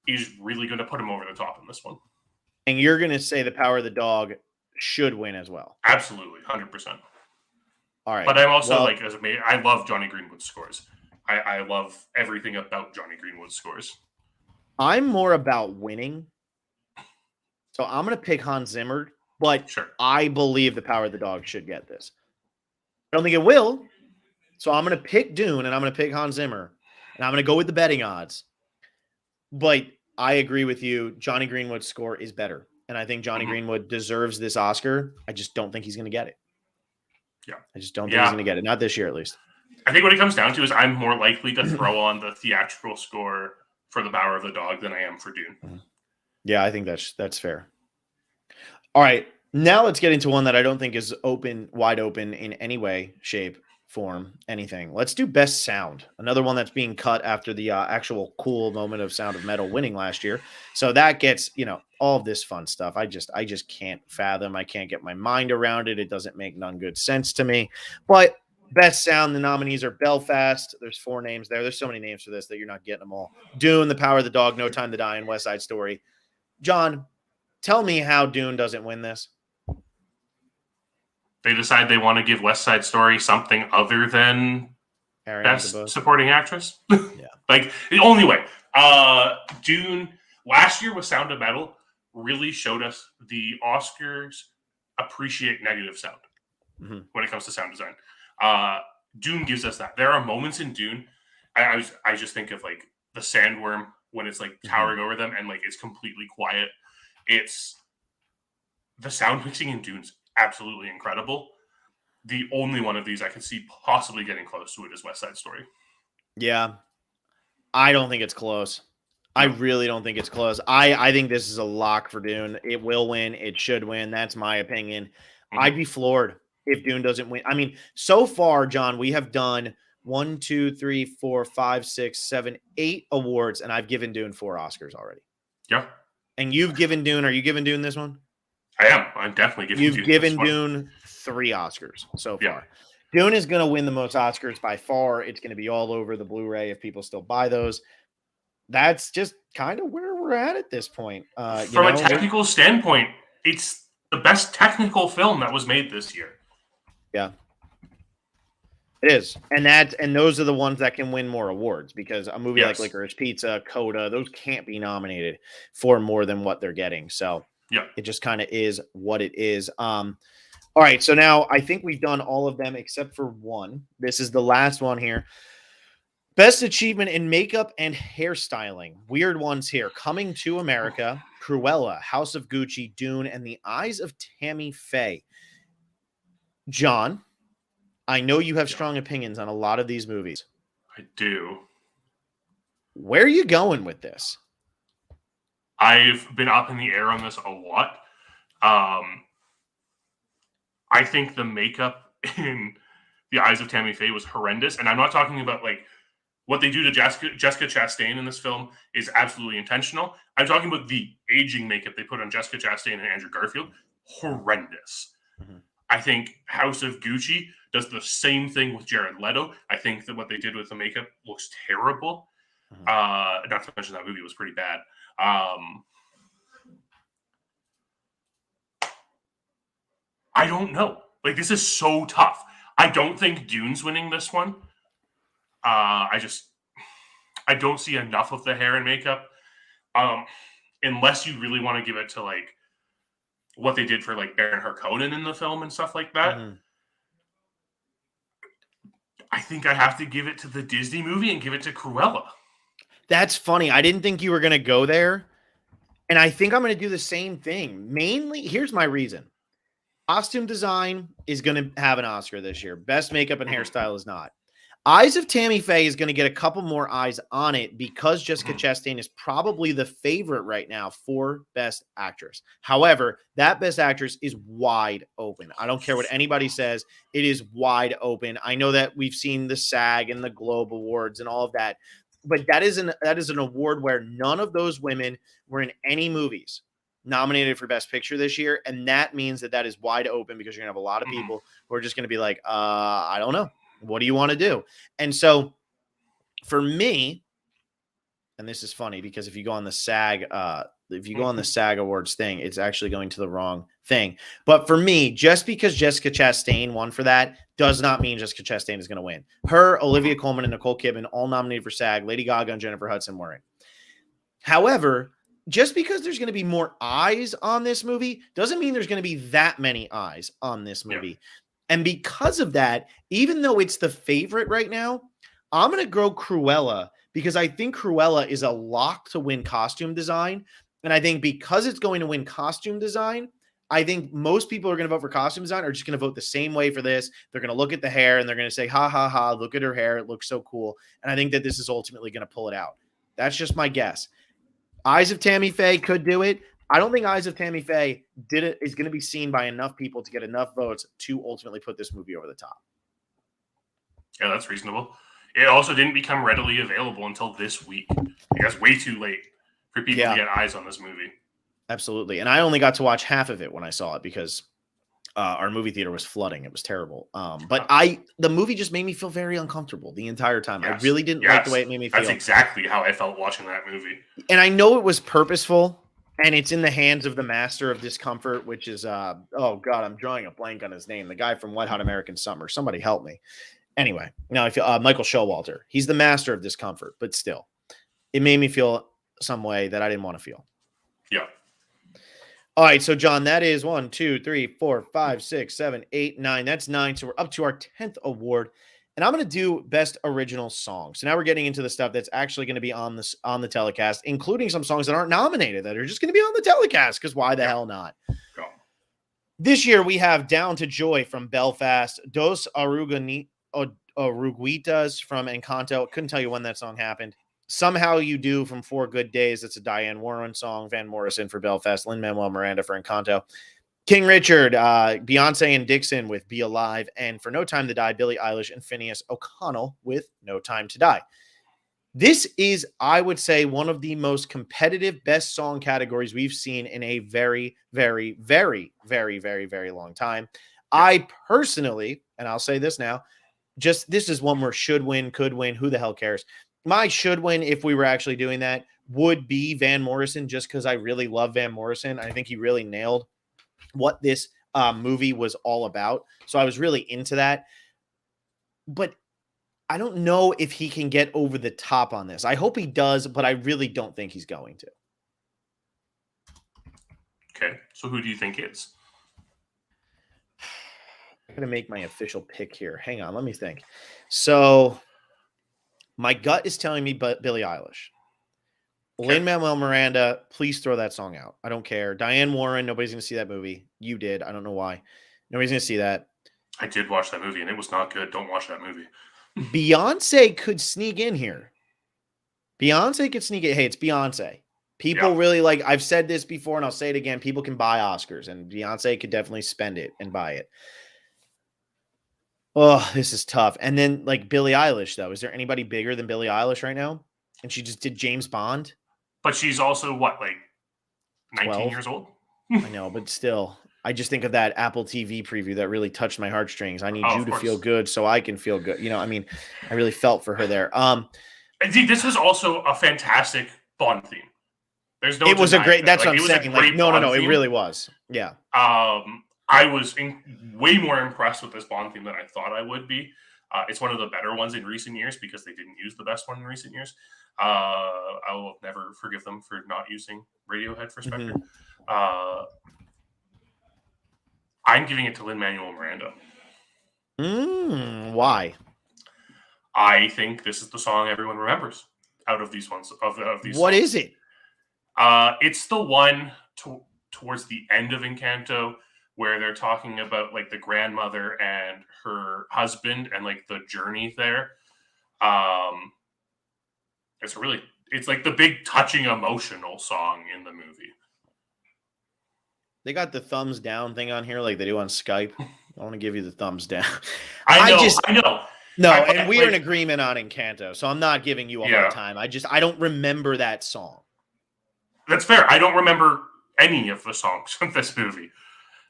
[SPEAKER 2] is really gonna put him over the top in this one.
[SPEAKER 1] And you're gonna say The Power of the Dog should win as well.
[SPEAKER 2] Absolutely, 100%.
[SPEAKER 1] All right,
[SPEAKER 2] but I'm also I love Johnny Greenwood's scores. I love everything about Johnny Greenwood's scores.
[SPEAKER 1] I'm more about winning. So I'm going to pick Hans Zimmer, but I believe The Power of the Dog should get this. I don't think it will. So I'm going to pick Dune, and I'm going to pick Hans Zimmer, and I'm going to go with the betting odds. But I agree with you. Johnny Greenwood's score is better, and I think Johnny Greenwood deserves this Oscar. I just don't think he's going to get it.
[SPEAKER 2] Yeah.
[SPEAKER 1] I just don't think he's going to get it. Not this year, at least.
[SPEAKER 2] I think what it comes down to is I'm more likely to throw on the theatrical score for The Power of the Dog than I am for Dune.
[SPEAKER 1] Yeah, I think that's fair. All right, now let's get into one that I don't think is wide open in any way, shape, form, anything. Let's do best sound. Another one that's being cut after the actual cool moment of Sound of Metal winning last year. So that gets, all of this fun stuff. I just can't fathom. I can't get my mind around it. It doesn't make none good sense to me. But best sound, the nominees are Belfast. There's 4 names there. There's so many names for this that you're not getting them all. Dune, The Power of the Dog, No Time to Die, and West Side Story. John, tell me how Dune doesn't win this.
[SPEAKER 2] They decide they want to give West Side Story something other than best supporting actress.
[SPEAKER 1] Yeah.
[SPEAKER 2] Like, the only way. Dune, last year with Sound of Metal, really showed us the Oscars appreciate negative sound when it comes to sound design. Dune gives us that. There are moments in Dune, I just think of, like, the sandworm when it's, like, towering over them and, like, it's completely quiet. It's the sound mixing in Dune's absolutely incredible. The only one of these I can see possibly getting close to it is West Side Story.
[SPEAKER 1] Yeah. I don't think it's close. No. I really don't think it's close. I think this is a lock for Dune. It will win. It should win. That's my opinion. I'd be floored if Dune doesn't win. I mean, so far, John, we have done 1, 2, 3, 4, 5, 6, 7, 8 awards, and I've given Dune 4 Oscars already.
[SPEAKER 2] Yeah.
[SPEAKER 1] And you've given Dune. Are you giving Dune this one?
[SPEAKER 2] I am. I'm definitely giving Dune.
[SPEAKER 1] You've given Dune 3 Oscars so far. Yeah. Dune is going to win the most Oscars by far. It's going to be all over the Blu-ray if people still buy those. That's just kind of where we're at this point.
[SPEAKER 2] From a technical standpoint, it's the best technical film that was made this year.
[SPEAKER 1] Yeah. It is. And those are the ones that can win more awards, because a movie like
[SPEAKER 2] Yes.
[SPEAKER 1] Licorice Pizza, Coda, those can't be nominated for more than what they're getting. So
[SPEAKER 2] Yeah.
[SPEAKER 1] it just kind of is what it is. All right. So now I think we've done all of them except for one. This is the last one here. Best achievement in makeup and hairstyling. Weird ones here. Coming to America, Cruella, House of Gucci, Dune, and The Eyes of Tammy Faye. John, I know you have strong opinions on a lot of these movies.
[SPEAKER 2] I do.
[SPEAKER 1] Where are you going with this?
[SPEAKER 2] I've been up in the air on this a lot. I think the makeup in The Eyes of Tammy Faye was horrendous. And I'm not talking about like what they do to Jessica Chastain in this film is absolutely intentional. I'm talking about the aging makeup they put on Jessica Chastain and Andrew Garfield. Horrendous. Mm-hmm. I think House of Gucci does the same thing with Jared Leto. I think that what they did with the makeup looks terrible. Mm-hmm. Not to mention that movie was pretty bad. I don't know. Like, this is so tough. I don't think Dune's winning this one. I don't see enough of the hair and makeup. Unless you really want to give it to like what they did for like Baron Harkonnen in the film and stuff like that. Mm-hmm. I think I have to give it to the Disney movie and give it to Cruella.
[SPEAKER 1] That's funny. I didn't think you were going to go there. And I think I'm going to do the same thing. Mainly, here's my reason. Costume design is going to have an Oscar this year. Best makeup and hairstyle is not. Eyes of Tammy Faye is going to get a couple more eyes on it because Jessica Chastain is probably the favorite right now for Best Actress. However, that Best Actress is wide open. I don't care what anybody says. It is wide open. I know that we've seen the SAG and the Globe Awards and all of that, but that is an award where none of those women were in any movies nominated for Best Picture this year, and that means that is wide open because you're going to have a lot of people who are just going to be like, I don't know. What do you want to do? And so for me, and this is funny because if you go on the SAG, Awards thing, it's actually going to the wrong thing. But for me, just because Jessica Chastain won for that does not mean Jessica Chastain is going to win. Her, Olivia Colman, and Nicole Kidman all nominated for SAG. Lady Gaga and Jennifer Hudson weren't. However, just because there's going to be more eyes on this movie doesn't mean there's going to be that many eyes on this movie. Yeah. And because of that, even though it's the favorite right now, I'm going to go Cruella because I think Cruella is a lock to win costume design. And I think because it's going to win costume design, I think most people are going to vote for costume design are just going to vote the same way for this. They're going to look at the hair and they're going to say, ha, ha, ha, look at her hair. It looks so cool. And I think that this is ultimately going to pull it out. That's just my guess. Eyes of Tammy Faye could do it. I don't think Eyes of Tammy Faye is going to be seen by enough people to get enough votes to ultimately put this movie over the top.
[SPEAKER 2] Yeah, that's reasonable. It also didn't become readily available until this week. I guess way too late for people to get eyes on this movie.
[SPEAKER 1] Absolutely. And I only got to watch half of it when I saw it because our movie theater was flooding. It was terrible. But the movie just made me feel very uncomfortable the entire time. Yes. I really didn't like the way it made me feel.
[SPEAKER 2] That's exactly how I felt watching that movie.
[SPEAKER 1] And I know it was purposeful. And it's in the hands of the master of discomfort, which is, oh, God, I'm drawing a blank on his name. The guy from Wet Hot American Summer. Somebody help me. Anyway, now I feel Michael Showalter. He's the master of discomfort, but still, it made me feel some way that I didn't want to feel.
[SPEAKER 2] Yeah.
[SPEAKER 1] All right, so, John, that is 1, 2, 3, 4, 5, 6, 7, 8, 9. That's 9. So we're up to our 10th award. And I'm going to do Best Original Song. So now we're getting into the stuff that's actually going to be on the telecast, including some songs that aren't nominated that are just going to be on the telecast, because why the hell not?
[SPEAKER 2] Go.
[SPEAKER 1] This year we have Down to Joy from Belfast, Dos Oruguitas from Encanto. Couldn't tell you when that song happened. Somehow You Do from 4 Good Days. That's a Diane Warren song. Van Morrison for Belfast. Lin-Manuel Miranda for Encanto. King Richard, Beyonce and Dixon with Be Alive, and For No Time to Die, Billie Eilish and Phineas O'Connell with No Time to Die. This is, I would say, one of the most competitive best song categories we've seen in a very, very, very, very, very, very long time. I personally, and I'll say this now, this is one where should win, could win, who the hell cares? My should win, if we were actually doing that, would be Van Morrison, just because I really love Van Morrison. I think he really nailed what this movie was all about. So I was really into that. But I don't know if he can get over the top on this. I hope he does, but I really don't think he's going to.
[SPEAKER 2] Okay, so who do you think is?
[SPEAKER 1] I'm going to make my official pick here. Hang on, let me think. So my gut is telling me Billie Eilish. Okay. Lin-Manuel Miranda, please throw that song out. I don't care. Diane Warren, nobody's going to see that movie. You did. I don't know why. Nobody's going to see that.
[SPEAKER 2] I did watch that movie, and it was not good. Don't watch that movie.
[SPEAKER 1] Beyonce could sneak in here. Beyonce could sneak in. Hey, it's Beyonce. People really like, I've said this before, and I'll say it again. People can buy Oscars, and Beyonce could definitely spend it and buy it. Oh, this is tough. And then, like, Billie Eilish, though. Is there anybody bigger than Billie Eilish right now? And she just did James Bond.
[SPEAKER 2] But she's also, what, like 19
[SPEAKER 1] 12?
[SPEAKER 2] years old?
[SPEAKER 1] I know, but still. I just think of that Apple TV preview that really touched my heartstrings. I need you to feel good so I can feel good. You know, I mean, I really felt for her there.
[SPEAKER 2] See, this was also a fantastic Bond theme. There's no.
[SPEAKER 1] It was a great. That's what I'm saying. Like, no,
[SPEAKER 2] theme.
[SPEAKER 1] it really was. Yeah.
[SPEAKER 2] I was way more impressed with this Bond theme than I thought I would be. It's one of the better ones in recent years because they didn't use the best one in recent years. I will never forgive them for not using Radiohead for Spectre. I'm giving it to Lin-Manuel Miranda.
[SPEAKER 1] Why?
[SPEAKER 2] I think this is the song everyone remembers out of these ones. Of these.
[SPEAKER 1] What
[SPEAKER 2] songs.
[SPEAKER 1] Is it?
[SPEAKER 2] It's the one towards the end of Encanto where they're talking about like the grandmother and her husband and like the journey there. It's like the big touching emotional song in the movie.
[SPEAKER 1] They got the thumbs down thing on here like they do on Skype. I want to give you the thumbs down.
[SPEAKER 2] I know.
[SPEAKER 1] No, and we are in agreement on Encanto, so I'm not giving you a hard time. I don't remember that song.
[SPEAKER 2] That's fair. I don't remember any of the songs from this movie.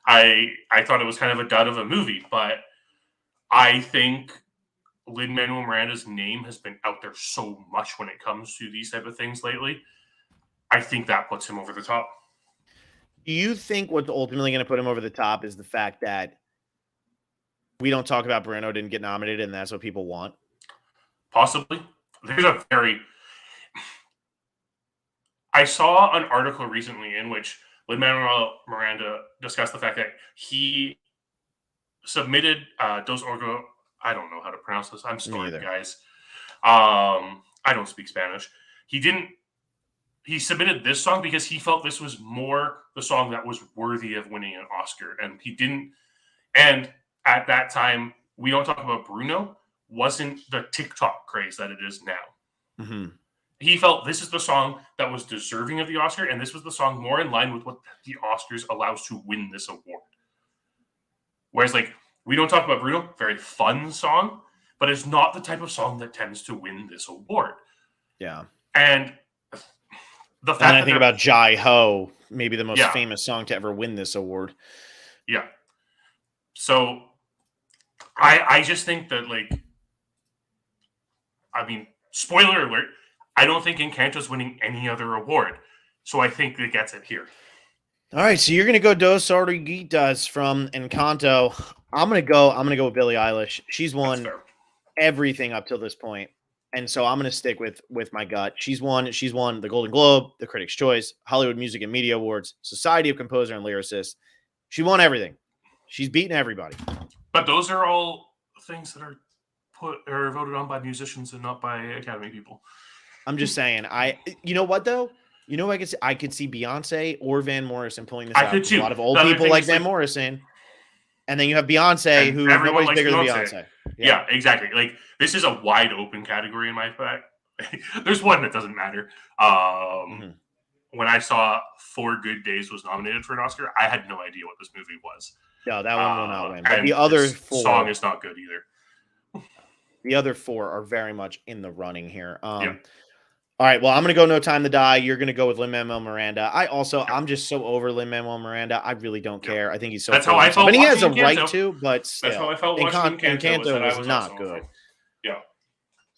[SPEAKER 2] I thought it was kind of a dud of a movie, but I think Lin-Manuel Miranda's name has been out there so much when it comes to these type of things lately. I think that puts him over the top.
[SPEAKER 1] Do you think what's ultimately going to put him over the top is the fact that we don't talk about Bruno didn't get nominated and that's what people want?
[SPEAKER 2] Possibly. I saw an article recently in which Lin-Manuel Miranda discussed the fact that he submitted Dos Orgo. I don't know how to pronounce this. I'm sorry, guys. I don't speak Spanish. He submitted this song because he felt this was more the song that was worthy of winning an Oscar. And he didn't. And at that time, We Don't Talk About Bruno wasn't the TikTok craze that it is now.
[SPEAKER 1] Mm-hmm.
[SPEAKER 2] He felt this is the song that was deserving of the Oscar, and this was the song more in line with what the Oscars allows to win this award. Whereas, like, We Don't Talk About Bruno, very fun song, but it's not the type of song that tends to win this award.
[SPEAKER 1] Yeah.
[SPEAKER 2] And the fact
[SPEAKER 1] that I think about Jai Ho, maybe the most famous song to ever win this award.
[SPEAKER 2] Yeah. So I just think that, like, I mean, spoiler alert, I don't think Encanto's winning any other award. So I think it gets it here.
[SPEAKER 1] All right, so you're gonna go Dos Oruguitas from Encanto. I'm gonna go with Billie Eilish. She's won everything up till this point. And so I'm gonna stick with my gut. She's won the Golden Globe, the Critics' Choice, Hollywood Music and Media Awards, Society of Composer and Lyricists. She won everything. She's beaten everybody. But
[SPEAKER 2] those are all things that are voted on by musicians and not by Academy people.
[SPEAKER 1] I'm just saying. You know what though? You know, I could see Beyonce or Van Morrison pulling this out.
[SPEAKER 2] Could too.
[SPEAKER 1] A lot of old people like Van Morrison, and then you have Beyonce, who nobody's bigger than Beyonce.
[SPEAKER 2] Yeah, exactly. Like, this is a wide open category in my fact. There's one that doesn't matter. When I saw Four Good Days was nominated for an Oscar, I had no idea what this movie was.
[SPEAKER 1] No, that one will not win. But the other four
[SPEAKER 2] song is not good either.
[SPEAKER 1] The other four are very much in the running here. All right, well, I'm going to go No Time to Die. You're going to go with Lin-Manuel Miranda. I'm just so over Lin-Manuel Miranda. I really don't care. I think he's so
[SPEAKER 2] That's how I felt.
[SPEAKER 1] But he has a right to, but still.
[SPEAKER 2] That's how I felt watching
[SPEAKER 1] Encanto was not good.
[SPEAKER 2] Yeah.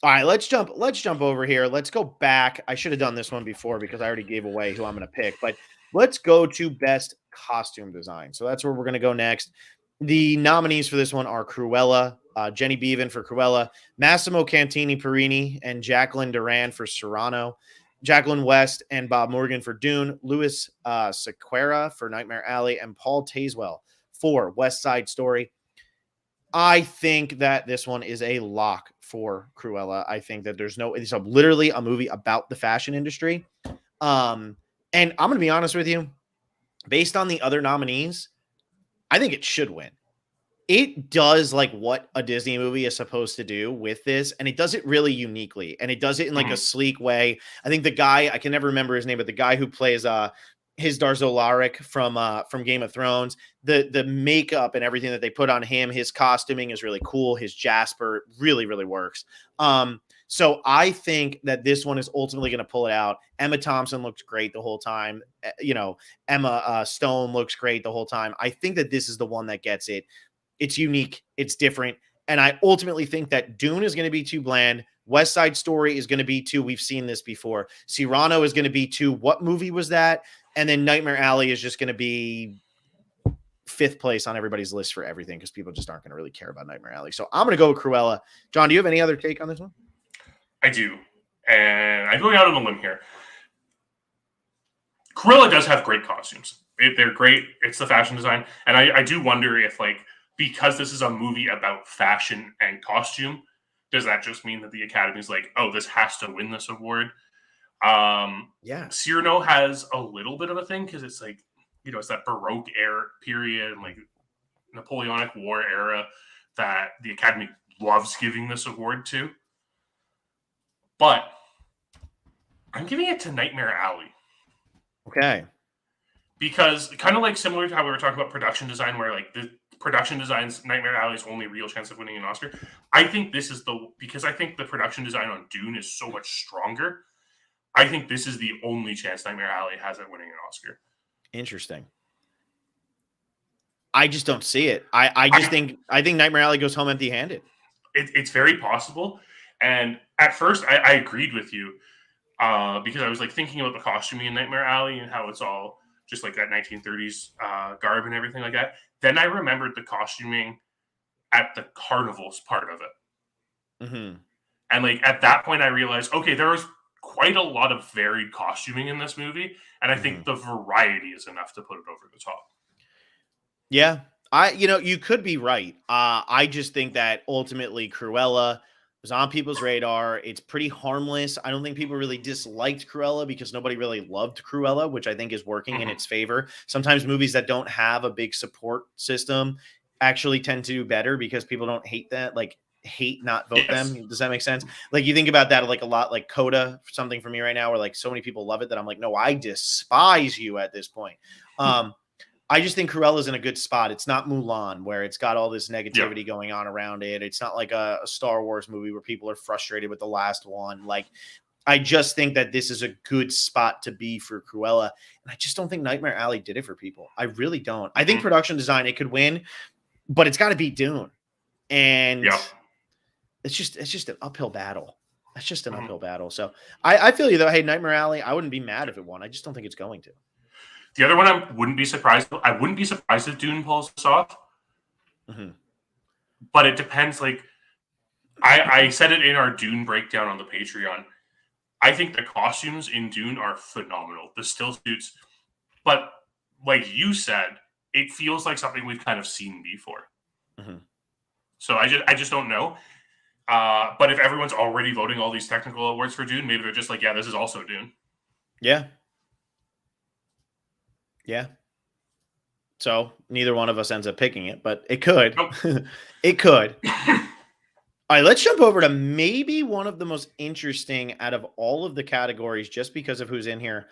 [SPEAKER 1] All right, let's jump over here. Let's go back. I should have done this one before because I already gave away who I'm going to pick. But let's go to best costume design. So that's where we're going to go next. The nominees for this one are Cruella, Jenny Beavan for Cruella, Massimo Cantini Perini, and Jacqueline Duran for Serrano, Jacqueline West and Bob Morgan for Dune, Louis Sequeira for Nightmare Alley, and Paul Tazewell for West Side Story. I think that this one is a lock for Cruella. I think that it's literally a movie about the fashion industry. And I'm going to be honest with you, based on the other nominees, I think it should win. It does like what a Disney movie is supposed to do with this, and it does it really uniquely, and it does it in like a sleek way. I think the guy, I can never remember his name, but the guy who plays his Darzolaric from Game of Thrones, the makeup and everything that they put on him, his costuming is really cool. His Jasper really, really works. So I think that this one is ultimately going to pull it out. Emma Thompson looks great the whole time. Emma Stone looks great the whole time. I think that this is the one that gets it. It's unique. It's different. And I ultimately think that Dune is going to be too bland. West Side Story is going to be too, we've seen this before. Cyrano is going to be too, what movie was that? And then Nightmare Alley is just going to be 5th place on everybody's list for everything because people just aren't going to really care about Nightmare Alley. So I'm going to go with Cruella. John, do you have any other take on this one?
[SPEAKER 2] I do. And I'm going out on a limb here. Cruella does have great costumes. They're great. It's the fashion design. And I do wonder if, like, because this is a movie about fashion and costume, does that just mean that the Academy's like, oh, this has to win this award?
[SPEAKER 1] Yeah.
[SPEAKER 2] Cyrano has a little bit of a thing because it's like, it's that Baroque era period and like Napoleonic War era that the Academy loves giving this award to. But I'm giving it to Nightmare Alley.
[SPEAKER 1] Okay.
[SPEAKER 2] Because kind of like similar to how we were talking about production design, where like the production design's Nightmare Alley's only real chance of winning an Oscar. I think this is because I think the production design on Dune is so much stronger. I think this is the only chance Nightmare Alley has at winning an Oscar.
[SPEAKER 1] Interesting. I just don't see it. I think Nightmare Alley goes home empty-handed.
[SPEAKER 2] It's very possible. And at first I agreed with you because I was like thinking about the costuming in Nightmare Alley and how it's all just like that 1930s garb and everything like that. Then I remembered the costuming at the carnivals part of it.
[SPEAKER 1] Mm-hmm.
[SPEAKER 2] And like at that point I realized, okay, there was quite a lot of varied costuming in this movie. And I think the variety is enough to put it over the top.
[SPEAKER 1] Yeah. You could be right. I just think that ultimately Cruella was on people's radar. It's pretty harmless. I don't think people really disliked Cruella because nobody really loved Cruella, which I think is working in its favor. Sometimes movies that don't have a big support system actually tend to do better because people don't hate that, like hate not vote them. Does that make sense? Like you think about that like a lot, like Coda, something for me right now, where like so many people love it that I'm like, no, I despise you at this point. I just think Cruella's in a good spot. It's not Mulan, where it's got all this negativity going on around it. It's not like a Star Wars movie where people are frustrated with the last one. Like, I just think that this is a good spot to be for Cruella. And I just don't think Nightmare Alley did it for people. I really don't. I think production design, it could win, but it's got to beat Dune. And it's just an uphill battle. That's just an uphill battle. So I feel you though. Hey, Nightmare Alley, I wouldn't be mad if it won. I just don't think it's going to.
[SPEAKER 2] The other one I wouldn't be surprised if Dune pulls this off. But it depends. Like I said it in our Dune breakdown on the Patreon. I think the costumes in Dune are phenomenal. The still suits. But like you said, it feels like something we've kind of seen before. So I just don't know. But if everyone's already voting all these technical awards for Dune, maybe they're just like, yeah, this is also Dune.
[SPEAKER 1] Yeah. Yeah. So neither one of us ends up picking it, but it could. Nope. It could. All right, let's jump over to maybe one of the most interesting out of all of the categories, just because of who's in here.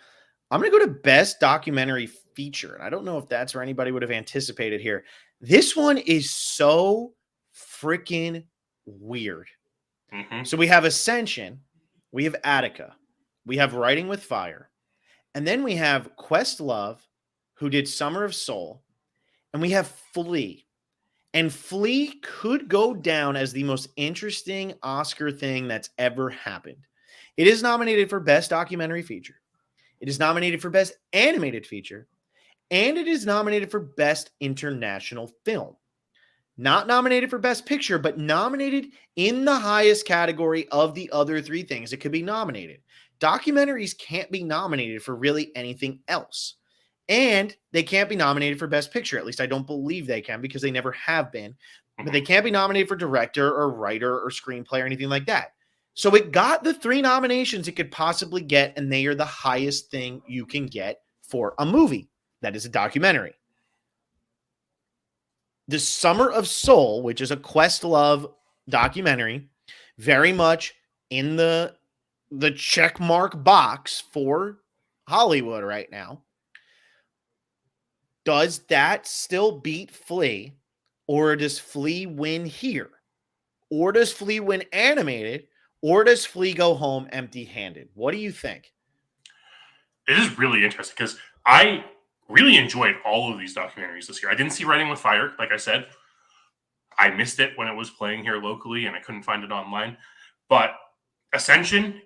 [SPEAKER 1] I'm going to go to Best Documentary Feature. And I don't know if that's where anybody would have anticipated here. This one is so freaking weird. So we have Ascension. We have Attica. We have Writing with Fire. And then we have Questlove, who did Summer of Soul, and we have Flea. And Flea could go down as the most interesting Oscar thing that's ever happened. It is nominated for Best Documentary Feature. It is nominated for Best Animated Feature, and it is nominated for Best International Film. Not nominated for Best Picture, but nominated in the highest category of the other three things it could be nominated. Documentaries can't be nominated for really anything else. And they can't be nominated for Best Picture. At least I don't believe they can, because they never have been. But they can't be nominated for director or writer or screenplay or anything like that. So it got the 3 nominations it could possibly get, and they are the highest thing you can get for a movie that is a documentary. The Summer of Soul, which is a Questlove documentary, very much in the check mark box for Hollywood right now. Does that still beat Flea, or does Flea win here? Or does Flea win animated, or does Flea go home empty-handed? What do you think?
[SPEAKER 2] It is really interesting because I really enjoyed all of these documentaries this year. I didn't see Writing with Fire, like I said. I missed it when it was playing here locally, and I couldn't find it online. But Ascension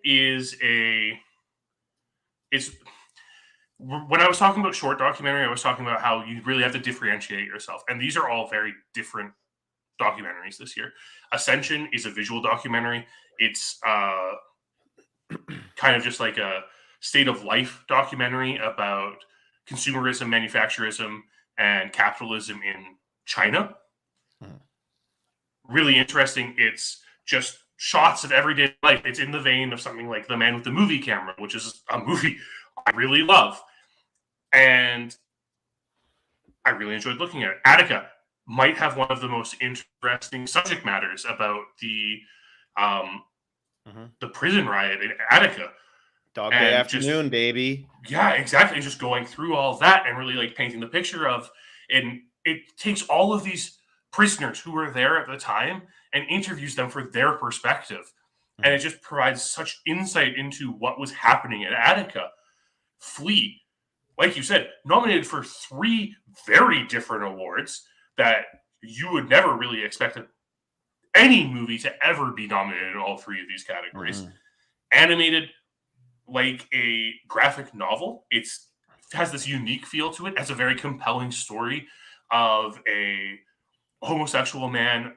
[SPEAKER 2] when I was talking about short documentary, I was talking about how you really have to differentiate yourself. And these are all very different documentaries this year. Ascension is a visual documentary. It's kind of just like a state of life documentary about consumerism, manufacturism, and capitalism in China. Really interesting. It's just shots of everyday life. It's in the vein of something like The Man with the Movie Camera, which is a movie I really love. And I really enjoyed looking at it. Attica might have one of the most interesting subject matters about the prison riot in Attica.
[SPEAKER 1] Dog Day Afternoon, baby.
[SPEAKER 2] Yeah, exactly. Just going through all that and really like painting the picture of, and it takes all of these prisoners who were there at the time and interviews them for their perspective. And it just provides such insight into what was happening at Attica. Flea, like you said, nominated for 3 very different awards that you would never really expect any movie to ever be nominated in all 3 of these categories. Animated, like a graphic novel. It has this unique feel to it. It has a very compelling story of a homosexual man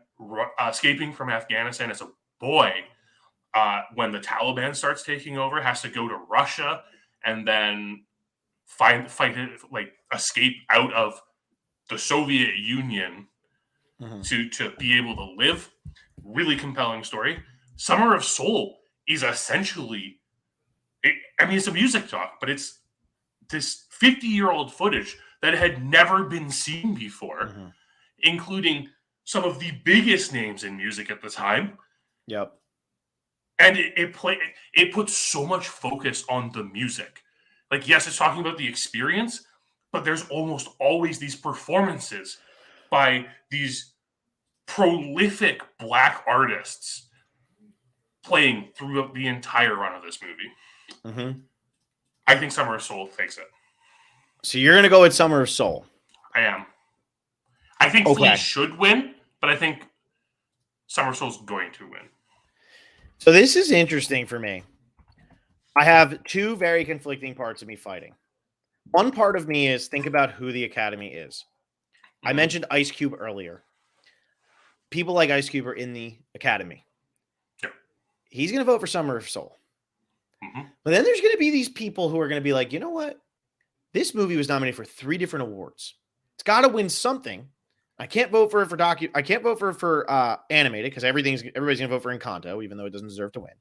[SPEAKER 2] escaping from Afghanistan as a boy. When the Taliban starts taking over, has to go to Russia and then escape out of the Soviet Union to be able to live. Really compelling story. Summer of Soul is essentially, it's a music doc, but it's this 50-year-old footage that had never been seen before, including some of the biggest names in music at the time.
[SPEAKER 1] Yep.
[SPEAKER 2] And it puts so much focus on the music. Like, yes, it's talking about the experience, but there's almost always these performances by these prolific Black artists playing throughout the entire run of this movie. I think Summer of Soul takes it.
[SPEAKER 1] So you're going to go with Summer of Soul?
[SPEAKER 2] I am. I think Flea should win, but I think Summer of Soul's going to win.
[SPEAKER 1] So this is interesting for me. I have 2 very conflicting parts of me fighting. One part of me is think about who the Academy is. I mentioned Ice Cube earlier. People like Ice Cube are in the Academy.
[SPEAKER 2] Yep.
[SPEAKER 1] He's going to vote for Summer of Soul. But then there's going to be these people who are going to be like, you know what? This movie was nominated for 3 different awards. It's got to win something. I can't vote for it for I can't vote for animated because everybody's going to vote for Encanto, even though it doesn't deserve to win.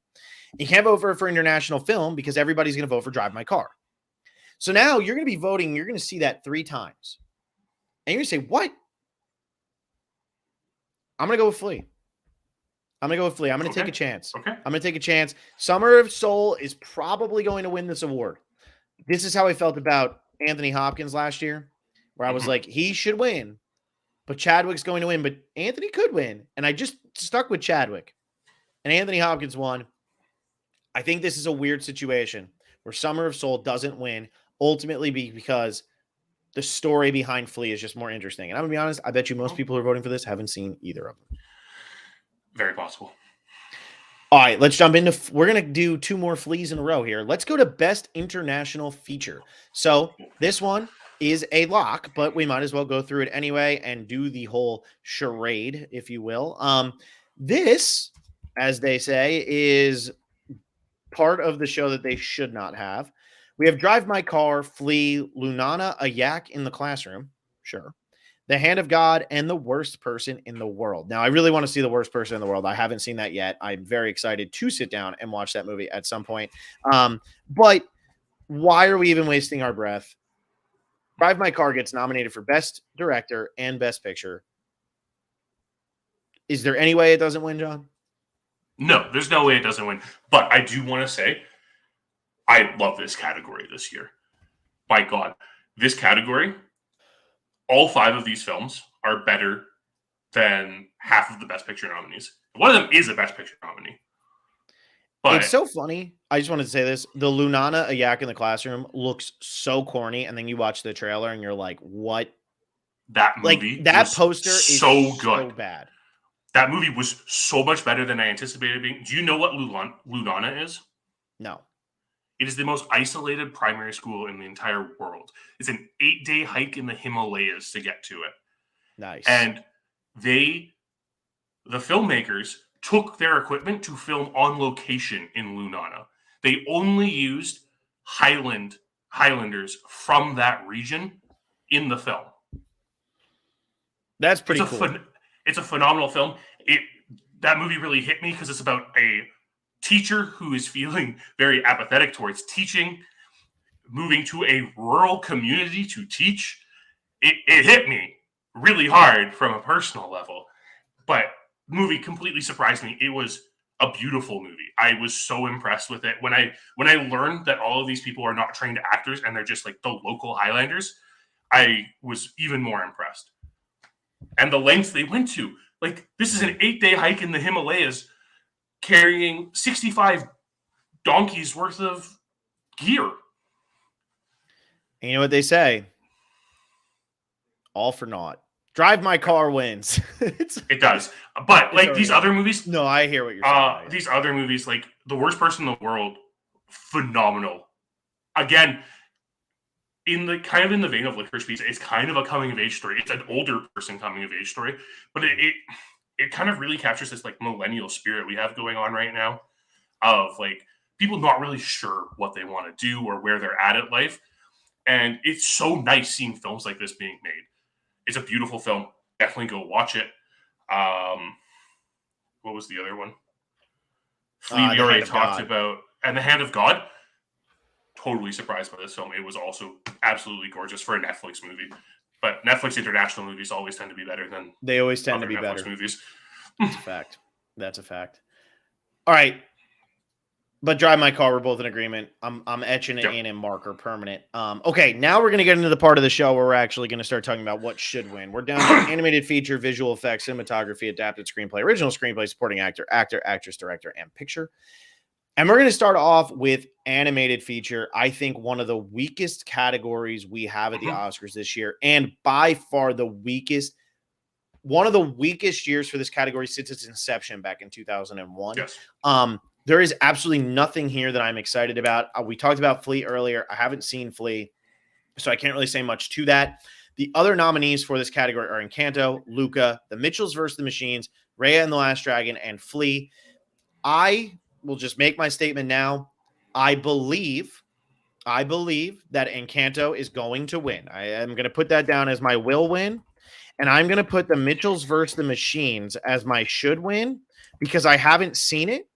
[SPEAKER 1] You can't vote for international film because everybody's going to vote for Drive My Car. So now you're going to be voting. You're going to see that 3 times. And you're going to say, what? I'm going to go with Flea. I'm going to take a chance.
[SPEAKER 2] Okay.
[SPEAKER 1] I'm going to take a chance. Summer of Soul is probably going to win this award. This is how I felt about Anthony Hopkins last year, where I was like, he should win, but Chadwick's going to win, but Anthony could win. And I just stuck with Chadwick. And Anthony Hopkins won. I think this is a weird situation where Summer of Soul doesn't win, ultimately because the story behind Flea is just more interesting. And I'm going to be honest, I bet you most people who are voting for this haven't seen either of them.
[SPEAKER 2] Very possible.
[SPEAKER 1] All right, let's jump into. We're gonna do 2 more fleas in a row here. Let's go to best international feature. So this one is a lock, but we might as well go through it anyway and do the whole charade, if you will. This, as they say, is part of the show that they should not have. We have Drive My Car, Flee, Lunana, A Yak in the Classroom. Sure. The Hand of God, and The Worst Person in the World. Now, I really want to see The Worst Person in the World. I haven't seen that yet. I'm very excited to sit down and watch that movie at some point. But why are we even wasting our breath? Drive My Car gets nominated for Best Director and Best Picture. Is there any way it doesn't win, John?
[SPEAKER 2] No, there's no way it doesn't win. But I do want to say, I love this category this year. My God, this category, all 5 of these films are better than half of the Best Picture nominees. One of them is a Best Picture nominee.
[SPEAKER 1] But it's so funny. I just wanted to say this. The Lunana, A Yak in the Classroom looks so corny, and then you watch the trailer and you're like, what?
[SPEAKER 2] That movie,
[SPEAKER 1] like, that poster is
[SPEAKER 2] so good.
[SPEAKER 1] So bad.
[SPEAKER 2] That movie was so much better than I anticipated being. Do you know what Lunana is?
[SPEAKER 1] No.
[SPEAKER 2] It is the most isolated primary school in the entire world. It's an 8-day hike in the Himalayas to get to it.
[SPEAKER 1] Nice.
[SPEAKER 2] And the filmmakers took their equipment to film on location in Lunana. They only used Highlanders from that region in the film.
[SPEAKER 1] That's pretty cool.
[SPEAKER 2] It's a phenomenal film. That movie really hit me because it's about a teacher who is feeling very apathetic towards teaching, moving to a rural community to teach. It hit me really hard from a personal level, but the movie completely surprised me. It was a beautiful movie. I was so impressed with it. When I learned that all of these people are not trained actors and they're just like the local Highlanders, I was even more impressed. And the lengths they went to. Like, this is an 8-day hike in the Himalayas carrying 65 donkeys worth of gear.
[SPEAKER 1] And you know what they say? All for naught. Drive My Car wins.
[SPEAKER 2] It does. But like these other movies.
[SPEAKER 1] No, I hear what you're saying.
[SPEAKER 2] These other movies, like The Worst Person in the World, phenomenal. Again, in the vein of Licorice Pizza, it's kind of a coming of age story. It's an older person coming of age story, but it kind of really captures this like millennial spirit we have going on right now of like people not really sure what they want to do or where they're at life. And it's so nice seeing films like this being made. It's a beautiful film. Definitely go watch it. What was the other one? Flee, we already talked about. And The Hand of God. Totally surprised by this film. It was also absolutely gorgeous for a Netflix movie. But Netflix international movies always tend to be better than
[SPEAKER 1] they always tend to be
[SPEAKER 2] Netflix
[SPEAKER 1] better.
[SPEAKER 2] Movies.
[SPEAKER 1] That's a fact. That's a fact. All right. But Drive My Car, we're both in agreement. I'm etching it in marker permanent. Okay, now we're going to get into the part of the show where we're actually going to start talking about what should win. We're down to animated feature, visual effects, cinematography, adapted screenplay, original screenplay, supporting actor, actress, director, and picture. And we're going to start off with animated feature. I think one of the weakest categories we have at the Oscars this year, and by far the weakest. One of the weakest years for this category since its inception back in 2001.
[SPEAKER 2] Yes.
[SPEAKER 1] There is absolutely nothing here that I'm excited about. We talked about Flee earlier. I haven't seen Flee, so I can't really say much to that. The other nominees for this category are Encanto, Luca, The Mitchells vs. the Machines, Raya and the Last Dragon, and Flee. I will just make my statement now. I believe that Encanto is going to win. I am going to put that down as my will win. And I'm going to put The Mitchells vs. the Machines as my should win because I haven't seen it.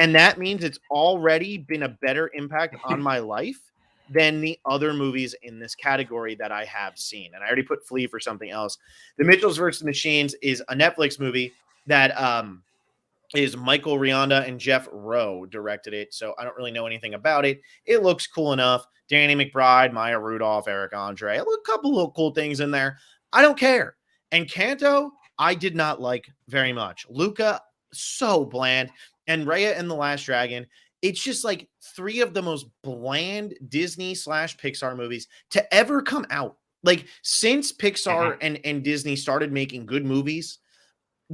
[SPEAKER 1] And that means it's already been a better impact on my life than the other movies in this category that I have seen. And I already put Flee for something else. The Mitchells vs. the Machines is a Netflix movie that is Michael Rianda and Jeff Rowe directed it. So I don't really know anything about it. It looks cool enough. Danny McBride, Maya Rudolph, Eric Andre, a couple of cool things in there. I don't care. Encanto, I did not like very much. Luca, so bland. And Raya and the Last Dragon, it's just like 3 of the most bland Disney/Pixar movies to ever come out. Like, since Pixar and Disney started making good movies,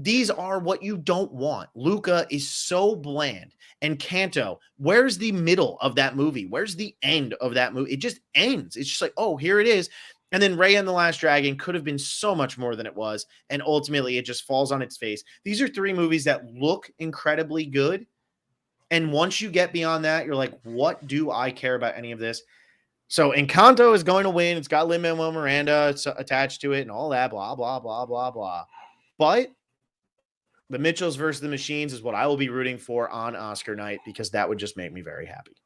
[SPEAKER 1] these are what you don't want. Luca is so bland. And Kanto, where's the middle of that movie? Where's the end of that movie? It just ends. It's just like, oh, here it is. And then Raya and the Last Dragon could have been so much more than it was. And ultimately, it just falls on its face. These are 3 movies that look incredibly good. And once you get beyond that, you're like, what do I care about any of this? So Encanto is going to win. It's got Lin-Manuel Miranda attached to it and all that, blah, blah, blah, blah, blah. But the Mitchells versus the Machines is what I will be rooting for on Oscar night, because that would just make me very happy.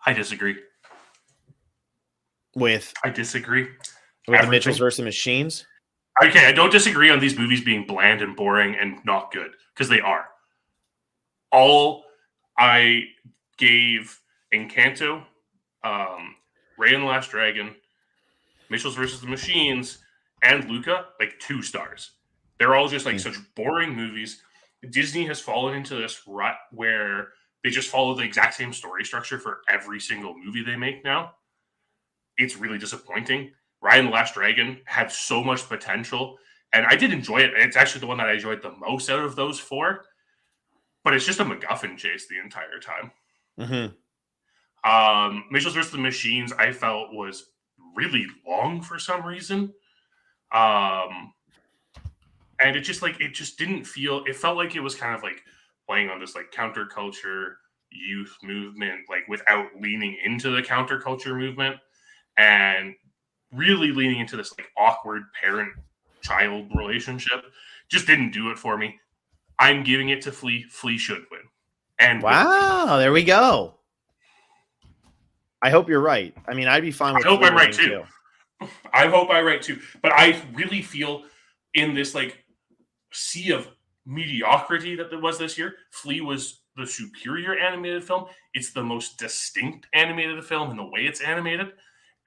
[SPEAKER 2] I disagree.
[SPEAKER 1] I
[SPEAKER 2] disagree.
[SPEAKER 1] With the Mitchells versus the Machines?
[SPEAKER 2] Okay, I don't disagree on these movies being bland and boring and not good, because they are. All I gave Encanto, Raya and the Last Dragon, Mitchells versus the Machines, and Luca, like 2 stars. They're all just like such boring movies. Disney has fallen into this rut where they just follow the exact same story structure for every single movie they make now. It's really disappointing. Raya and the Last Dragon had so much potential, and I did enjoy it. It's actually the one that I enjoyed the most out of those 4, but it's just a MacGuffin chase the entire time.
[SPEAKER 1] Mm-hmm.
[SPEAKER 2] Mitchells vs. the Machines, I felt was really long for some reason. And it just didn't feel, it felt like it was kind of like playing on this like counterculture youth movement, like without leaning into the counterculture movement and really leaning into this like awkward parent-child relationship. Just didn't do it for me. I'm giving it to Flea. Flea should win. And
[SPEAKER 1] wow, there we go. I hope you're right. I mean, I'd be fine with
[SPEAKER 2] I hope I'm right too. I hope I'm right too. But I really feel in this like sea of mediocrity that there was this year, Flea was the superior animated film. It's the most distinct animated film in the way it's animated.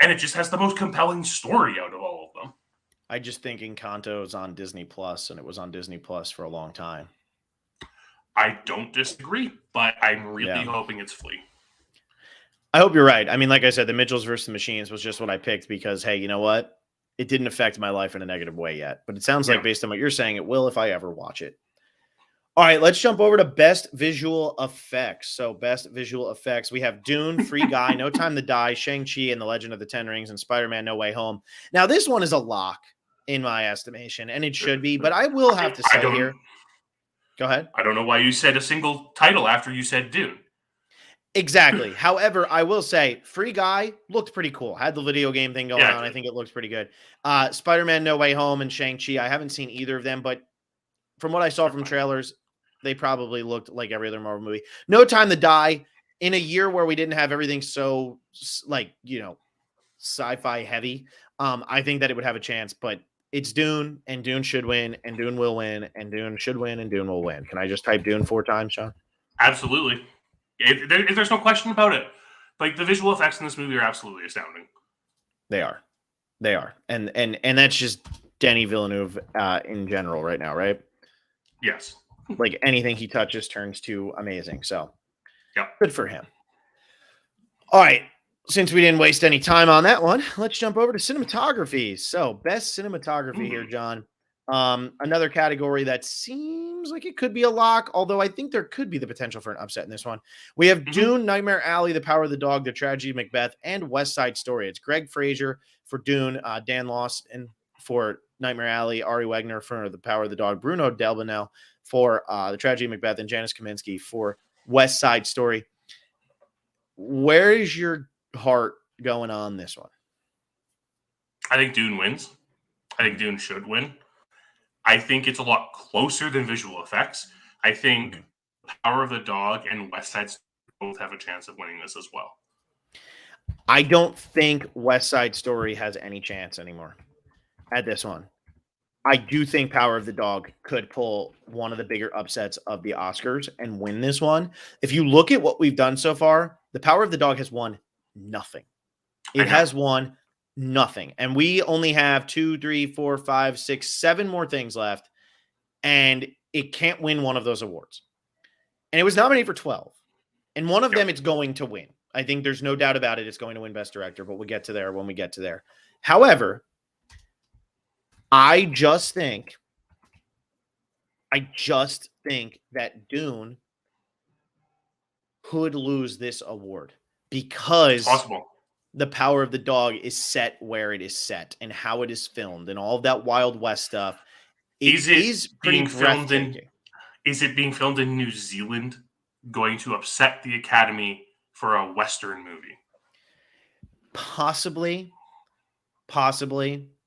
[SPEAKER 2] And it just has the most compelling story out of all of them.
[SPEAKER 1] I just think Encanto is on Disney Plus, and it was on Disney Plus for a long time.
[SPEAKER 2] I don't disagree, but I'm really hoping it's Flea.
[SPEAKER 1] I hope you're right. I mean, like I said, the Mitchells versus the Machines was just what I picked because, hey, you know what? It didn't affect my life in a negative way yet. But it sounds like, based on what you're saying, it will if I ever watch it. All right, let's jump over to Best Visual Effects. So, Best Visual Effects, we have Dune, Free Guy, No Time to Die, Shang-Chi and the Legend of the Ten Rings, and Spider-Man No Way Home. Now, this one is a lock in my estimation, and it should be, but I will have to say here. Go ahead.
[SPEAKER 2] I don't know why you said a single title after you said Dune.
[SPEAKER 1] Exactly. However, I will say Free Guy looked pretty cool. Had the video game thing going on. I think it looks pretty good. Spider-Man No Way Home and Shang-Chi, I haven't seen either of them, but from what I saw from trailers, they probably looked like every other Marvel movie. No Time to Die, in a year where we didn't have everything so, like, you know, sci-fi heavy, I think that it would have a chance, but it's Dune, and Dune should win, and Dune will win, and Dune should win, and Dune will win. Can I just type Dune 4 times, Sean?
[SPEAKER 2] Absolutely. There's no question about it. Like, the visual effects in this movie are absolutely astounding.
[SPEAKER 1] They are. And that's just Denis Villeneuve in general right now, right?
[SPEAKER 2] Yes.
[SPEAKER 1] Like, anything he touches turns to amazing. So, good for him. All right. Since we didn't waste any time on that one, let's jump over to cinematography. So, best cinematography here, John. Another category that seems like it could be a lock, although I think there could be the potential for an upset in this one. We have Dune, Nightmare Alley, The Power of the Dog, The Tragedy of Macbeth, and West Side Story. It's Greg Fraser for Dune, Dan Lawson for Nightmare Alley, Ari Wegner for The Power of the Dog, Bruno Delbonnel for The Tragedy of Macbeth, and Janice Kaminsky for West Side Story. Where is your heart going on this one?
[SPEAKER 2] I think Dune wins. I think Dune should win. I think it's a lot closer than visual effects. I think Power of the Dog and West Side Story both have a chance of winning this as well.
[SPEAKER 1] I don't think West Side Story has any chance anymore at this one. I do think Power of the Dog could pull one of the bigger upsets of the Oscars and win this one. If you look at what we've done so far, The Power of the Dog has won nothing. It has won nothing. And we only have 2, 3, 4, 5, 6, 7 more things left. And it can't win one of those awards. And it was nominated for 12. And one of them it's going to win. I think there's no doubt about it. It's going to win Best Director, but we'll get to there when we get to there. However, I just think that Dune could lose this award
[SPEAKER 2] It's
[SPEAKER 1] because
[SPEAKER 2] possible.
[SPEAKER 1] the power of the dog is set where it is set and how it is filmed and all of that Wild West stuff. It
[SPEAKER 2] Is it
[SPEAKER 1] is pretty
[SPEAKER 2] being filmed in
[SPEAKER 1] breathtaking.
[SPEAKER 2] is it being filmed in New Zealand going to upset the Academy for a Western movie?
[SPEAKER 1] Possibly.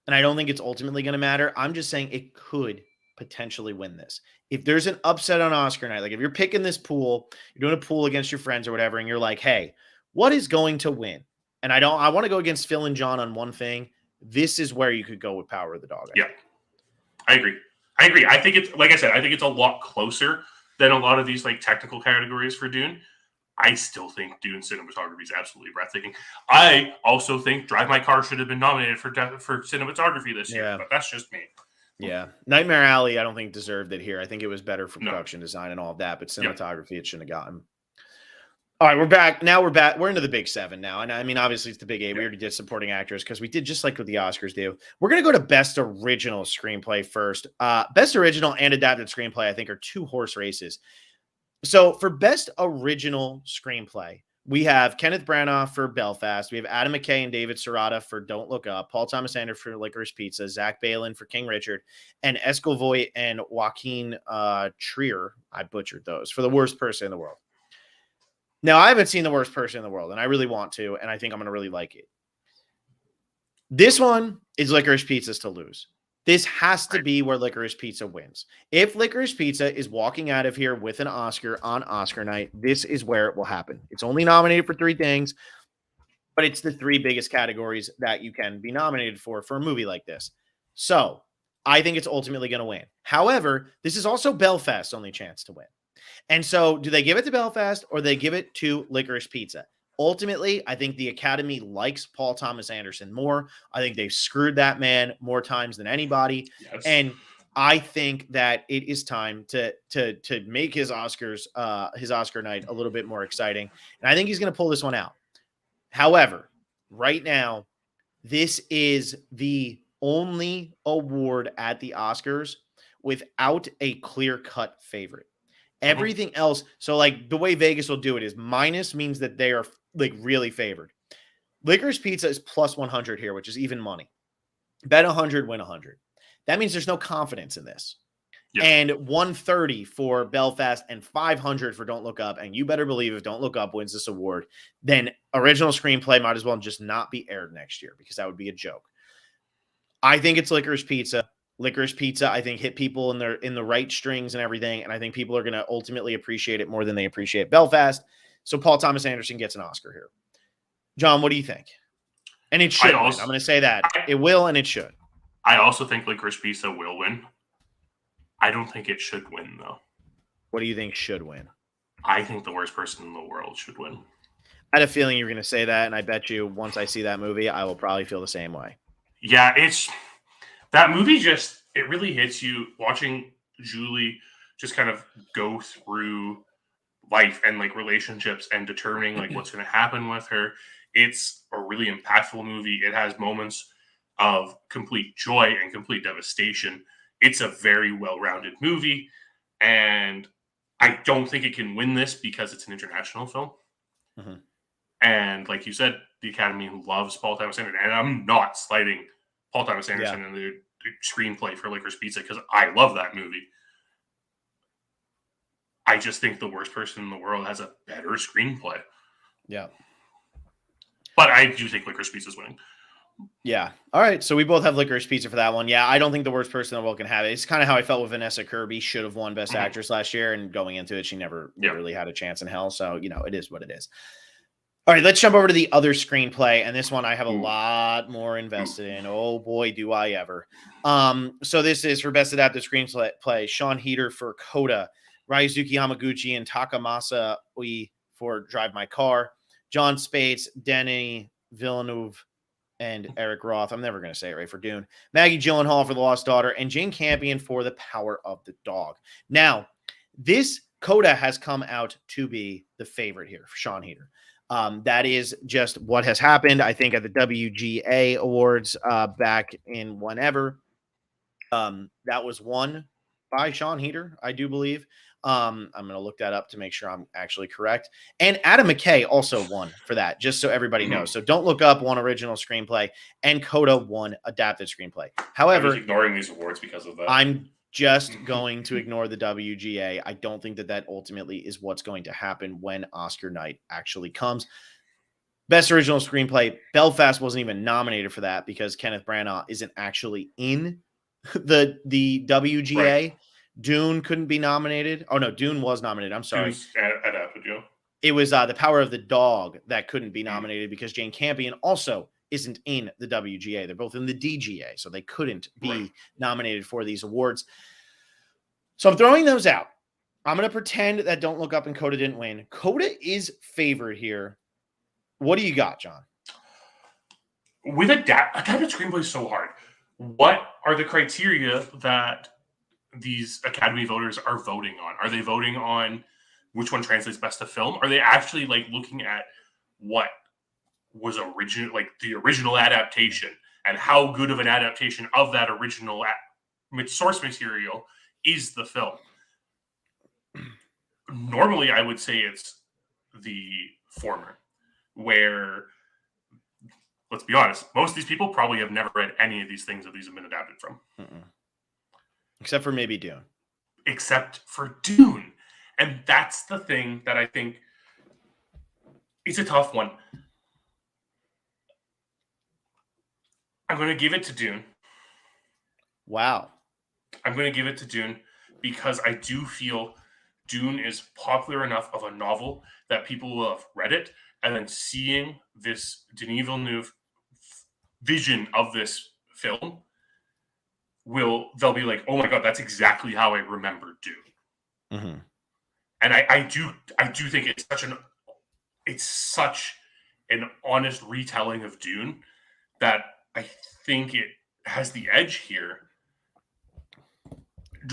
[SPEAKER 1] And I don't think it's ultimately going to matter. I'm just saying it could potentially win this. If there's an upset on Oscar night, like if you're picking this pool, you're doing a pool against your friends or whatever, and you're like, hey, what is going to win? And I want to go against Phil and John on one thing. This is where you could go with Power of the Dog.
[SPEAKER 2] Yeah, I agree. I think it's, like I said, I think it's a lot closer than a lot of these like technical categories for Dune. I still think Dune cinematography is absolutely breathtaking. I also think Drive My Car should have been nominated for cinematography this year, but that's just me.
[SPEAKER 1] Yeah. Nightmare Alley, I don't think deserved it here. I think it was better for production design and all of that, but cinematography, it shouldn't have gotten. All right, we're back. Now we're back. We're into the big seven now. And I mean, obviously, it's the big eight. We already did supporting actors because we did just like what the Oscars do. We're going to go to best original screenplay first. Best original and adapted screenplay, I think, are two horse races. So for best original screenplay, we have Kenneth Branagh for Belfast. We have Adam McKay and David Serrata for Don't Look Up. Paul Thomas Anderson for Licorice Pizza. Zach Balan for King Richard. And Eskel Voight and Joaquin Trier, I butchered those, for The Worst Person in the World. Now, I haven't seen The Worst Person in the World, and I really want to, and I think I'm going to really like it. This one is Licorice Pizza's to lose. This has to be where Licorice Pizza wins. If Licorice Pizza is walking out of here with an Oscar on Oscar night, this is where it will happen. It's only nominated for 3 things, but it's the 3 biggest categories that you can be nominated for a movie like this. So I think it's ultimately going to win. However, this is also Belfast's only chance to win. And so do they give it to Belfast or they give it to Licorice Pizza? Ultimately, I think the Academy likes Paul Thomas Anderson more. I think they've screwed that man more times than anybody. Yes. And I think that it is time to make his Oscar night a little bit more exciting. And I think he's going to pull this one out. However, right now, this is the only award at the Oscars without a clear-cut favorite. Everything else, so like the way Vegas will do it is minus means that they are like really favored. Licorice Pizza is plus 100 here, which is even money. Bet 100, win 100. That means there's no confidence in this. Yep. And 130 for Belfast and 500 for Don't Look Up. And you better believe if Don't Look Up wins this award, then original screenplay might as well just not be aired next year because that would be a joke. I think it's Licorice Pizza. Licorice Pizza, I think, hit people in the right strings and everything, and I think people are going to ultimately appreciate it more than they appreciate Belfast. So Paul Thomas Anderson gets an Oscar here. John, what do you think? And it should win. I'm going to say that. It will and it should.
[SPEAKER 2] I also think Licorice Pizza will win. I don't think it should win, though.
[SPEAKER 1] What do you think should win?
[SPEAKER 2] I think The Worst Person in the World should win.
[SPEAKER 1] I had a feeling you were going to say that, and I bet you once I see that movie, I will probably feel the same way.
[SPEAKER 2] Yeah, that movie it really hits you watching Julie just kind of go through life and like relationships and determining like what's going to happen with her. It's a really impactful movie. It has moments of complete joy and complete devastation. It's a very well-rounded movie, and I don't think it can win this because it's an international film. Mm-hmm. And like you said, the Academy loves Paul Thomas Anderson, and I'm not slighting Paul Thomas Anderson and the screenplay for Licorice Pizza because I love that movie. I just think The Worst Person in the World has a better screenplay.
[SPEAKER 1] Yeah.
[SPEAKER 2] But I do think Licorice Pizza is winning.
[SPEAKER 1] Yeah. All right. So we both have Licorice Pizza for that one. Yeah. I don't think The Worst Person in the World can have it. It's kind of how I felt with Vanessa Kirby. Should have won Best Actress last year, and going into it, she never really had a chance in hell. So, it is what it is. All right, let's jump over to the other screenplay, and this one I have a lot more invested in. Oh boy, do I ever! So this is for Best Adapted Screenplay: Sean Heder for Coda, Ryuzuki Hamaguchi and Takamasa Oi for Drive My Car, John Spates, Denis Villeneuve, and Eric Roth. I'm never going to say it right, for Dune. Maggie Gyllenhaal for The Lost Daughter, and Jane Campion for The Power of the Dog. Now, this Coda has come out to be the favorite here for Sean Heder. That is just what has happened, I think, at the WGA Awards back in whenever. That was won by Sean Heder, I do believe. I'm going to look that up to make sure I'm actually correct. And Adam McKay also won for that, just so everybody knows. So Don't Look Up won original screenplay, and Coda won adapted screenplay. However,
[SPEAKER 2] I was ignoring these awards because of that.
[SPEAKER 1] I'm just going to ignore the WGA. I don't think that ultimately is what's going to happen when Oscar night actually comes. Best original screenplay, Belfast wasn't even nominated for that because Kenneth Branagh isn't actually in the WGA. Right. Dune couldn't be nominated. Oh no, Dune was nominated. I'm sorry.
[SPEAKER 2] Dune's adapted, Joe.
[SPEAKER 1] It was The Power of the Dog that couldn't be nominated because Jane Campion also isn't in the WGA. They're both in the DGA, so they couldn't be nominated for these awards. So I'm throwing those out. I'm going to pretend that Don't Look Up and Coda didn't win. Coda is favored here. What do you got, John?
[SPEAKER 2] With adapted screenplay is so hard. What are the criteria that these Academy voters are voting on? Are they voting on which one translates best to film? Are they actually like looking at what was original, like the original adaptation, and how good of an adaptation of that original source material is the film? Normally, I would say it's the former, where, let's be honest, most of these people probably have never read any of these things that these have been adapted from.
[SPEAKER 1] Except for maybe Dune.
[SPEAKER 2] Except for Dune. And that's the thing that I think it's a tough one. I'm going to give it to Dune.
[SPEAKER 1] Wow.
[SPEAKER 2] I'm going to give it to Dune because I do feel Dune is popular enough of a novel that people will have read it, and then seeing this Denis Villeneuve vision of this film, they'll be like, oh my God, that's exactly how I remember Dune.
[SPEAKER 1] Mm-hmm.
[SPEAKER 2] And I do think it's such an honest retelling of Dune that I think it has the edge here.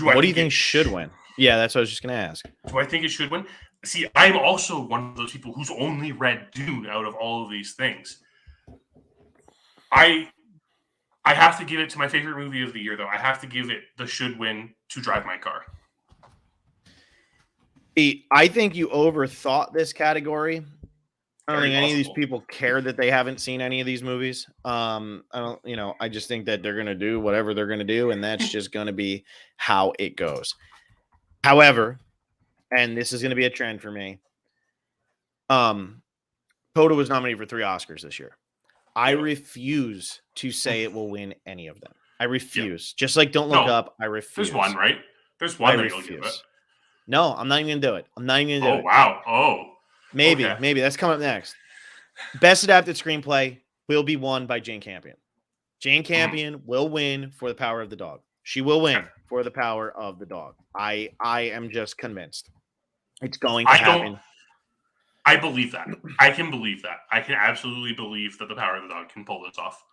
[SPEAKER 1] What do you think should win? Yeah, that's what I was just going to ask.
[SPEAKER 2] Do I think it should win? See, I'm also one of those people who's only read Dune out of all of these things. I have to give it to my favorite movie of the year, though. I have to give it the should win to Drive My Car.
[SPEAKER 1] I think you overthought this category. I don't think any of these people care that they haven't seen any of these movies. I just think that they're going to do whatever they're going to do, and that's just going to be how it goes. However, and this is going to be a trend for me, Coda was nominated for 3 Oscars this year. I refuse to say it will win any of them. I refuse. Yeah. Just like Don't Look Up, I refuse.
[SPEAKER 2] There's one, right? There's one that you'll give it.
[SPEAKER 1] No, I'm not even going to do it. I'm not even going to do it.
[SPEAKER 2] Oh, wow. Oh.
[SPEAKER 1] Maybe. That's coming up next. Best adapted screenplay will be won by Jane Campion. Jane Campion will win for The Power of the Dog. She will win for The Power of the Dog. I am just convinced it's going to happen.
[SPEAKER 2] I believe that. I can believe that. I can absolutely believe that The Power of the Dog can pull this off.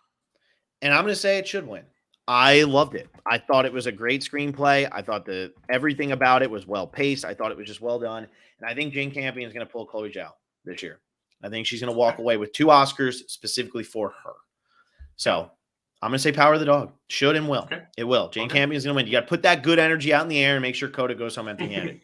[SPEAKER 1] And I'm going to say it should win. I loved it. I thought it was a great screenplay. I thought that everything about it was well paced. I thought it was just well done. And I think Jane Campion is going to pull Chloe Zhao this year. I think she's going to walk away with 2 Oscars specifically for her. So I'm going to say Power of the Dog. Should and will. Okay. It will. Jane Campion is going to win. You got to put that good energy out in the air and make sure Coda goes home empty-handed.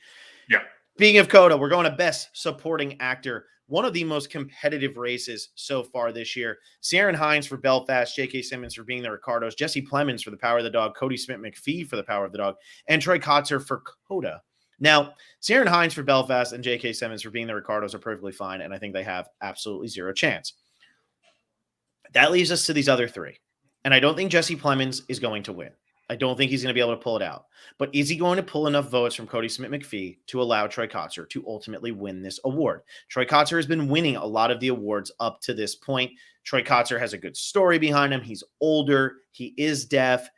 [SPEAKER 2] Yeah.
[SPEAKER 1] Speaking of Coda, we're going to Best Supporting Actor. One of the most competitive races so far this year. Ciarán Hinds for Belfast, J.K. Simmons for Being the Ricardos, Jesse Plemons for The Power of the Dog, Cody Smith-McPhee for The Power of the Dog, and Troy Kotzer for Coda. Now, Ciarán Hinds for Belfast and J.K. Simmons for Being the Ricardos are perfectly fine, and I think they have absolutely zero chance. That leaves us to these other 3. And I don't think Jesse Plemons is going to win. I don't think he's going to be able to pull it out. But is he going to pull enough votes from Cody Smith-McPhee to allow Troy Kotzer to ultimately win this award? Troy Kotzer has been winning a lot of the awards up to this point. Troy Kotzer has a good story behind him. He's older. He is deaf.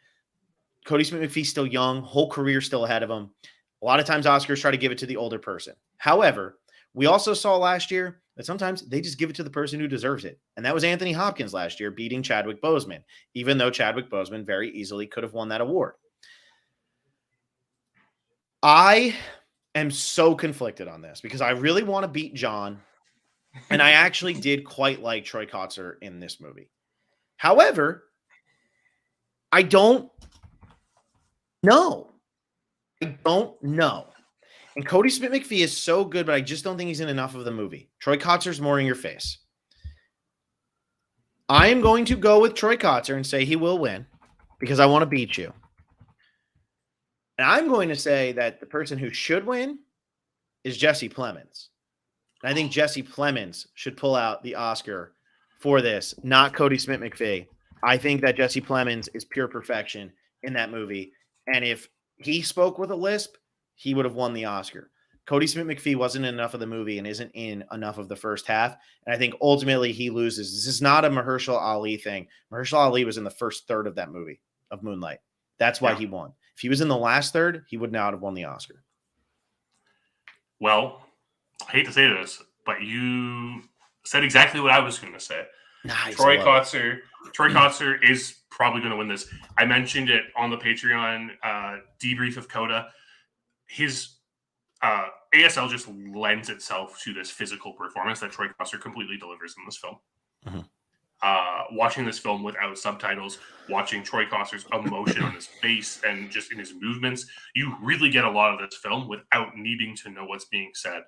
[SPEAKER 1] Cody Smith-McPhee's still young. Whole career still ahead of him. A lot of times Oscars try to give it to the older person. However, we also saw last year that sometimes they just give it to the person who deserves it. And that was Anthony Hopkins last year beating Chadwick Boseman, even though Chadwick Boseman very easily could have won that award. I am so conflicted on this because I really want to beat John, and I actually did quite like Troy Kotzer in this movie. However, I don't No, I don't know. And Cody Smith-McPhee is so good, but I just don't think he's in enough of the movie. Troy Kotzer's more in your face. I am going to go with Troy Kotzer and say he will win because I want to beat you. And I'm going to say that the person who should win is Jesse Plemons. And I think Jesse Plemons should pull out the Oscar for this, not Cody Smith-McPhee. I think that Jesse Plemons is pure perfection in that movie. And if he spoke with a lisp, he would have won the Oscar. Cody Smith-McPhee wasn't in enough of the movie and isn't in enough of the first half. And I think ultimately he loses. This is not a Mahershala Ali thing. Mahershala Ali was in the first third of that movie, of Moonlight. That's why he won. If he was in the last third, he would not have won the Oscar.
[SPEAKER 2] Well, I hate to say this, but you said exactly what I was going to say.
[SPEAKER 1] Nice.
[SPEAKER 2] Troy Kotzer is probably going to win this. I mentioned it on the Patreon debrief of Coda. His ASL just lends itself to this physical performance that Troy Kotzer completely delivers in this film. Mm-hmm. Watching this film without subtitles, watching Troy Kotzer's emotion on his face and just in his movements, you really get a lot of this film without needing to know what's being said.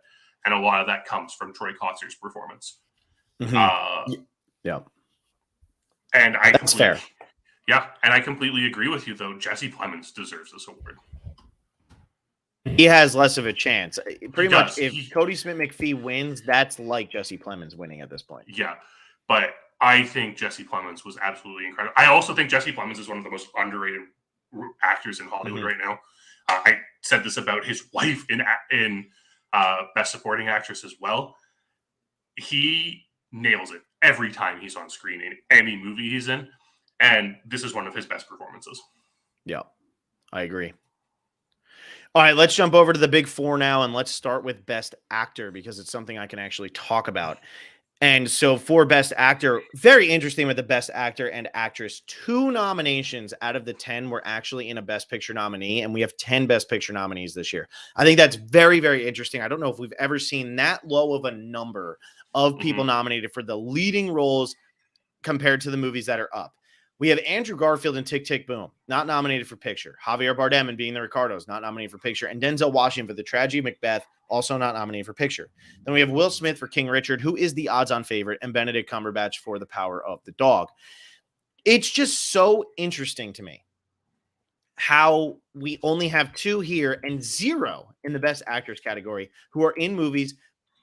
[SPEAKER 2] And a lot of that comes from Troy Kotzer's performance.
[SPEAKER 1] Mm-hmm. Yeah.
[SPEAKER 2] And
[SPEAKER 1] that's fair.
[SPEAKER 2] Yeah. And I completely agree with you, though. Jesse Plemons deserves this award.
[SPEAKER 1] He has less of a chance. Pretty much, if Cody Smith-McPhee wins, that's like Jesse Plemons winning at this point.
[SPEAKER 2] Yeah. But I think Jesse Plemons was absolutely incredible. I also think Jesse Plemons is one of the most underrated actors in Hollywood right now. I said this about his wife in Best Supporting Actress as well. He nails it every time he's on screen in any movie he's in. And this is one of his best performances.
[SPEAKER 1] Yeah, I agree. All right, let's jump over to the big four now, and let's start with Best Actor because it's something I can actually talk about. And so for Best Actor, very interesting with the Best Actor and Actress. 2 nominations out of the 10 were actually in a Best Picture nominee, and we have 10 Best Picture nominees this year. I think that's very, very interesting. I don't know if we've ever seen that low of a number of people nominated for the leading roles compared to the movies that are up. We have Andrew Garfield in Tick, Tick, Boom, not nominated for picture. Javier Bardem in Being the Ricardos, not nominated for picture. And Denzel Washington for The Tragedy of Macbeth, also not nominated for picture. Then we have Will Smith for King Richard, who is the odds-on favorite, and Benedict Cumberbatch for The Power of the Dog. It's just so interesting to me how we only have 2 here and 0 in the Best Actors category who are in movies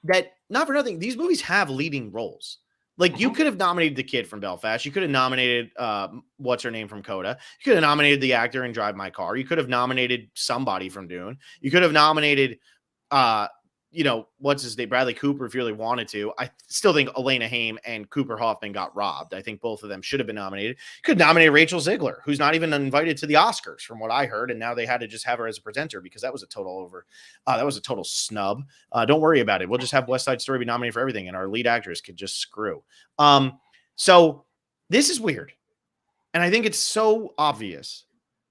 [SPEAKER 1] that, not for nothing, these movies have leading roles. Like, you could have nominated the kid from Belfast. You could have nominated, what's her name from Coda. You could have nominated the actor in Drive My Car. You could have nominated somebody from Dune. You could have nominated, what's his name? Bradley Cooper, if you really wanted to. I still think Elena Haim and Cooper Hoffman got robbed. I think both of them should have been nominated. You could nominate Rachel Ziegler, who's not even invited to the Oscars, from what I heard, and now they had to just have her as a presenter because that was a total snub. Don't worry about it. We'll just have West Side Story be nominated for everything, and our lead actress could just screw. So this is weird, and I think it's so obvious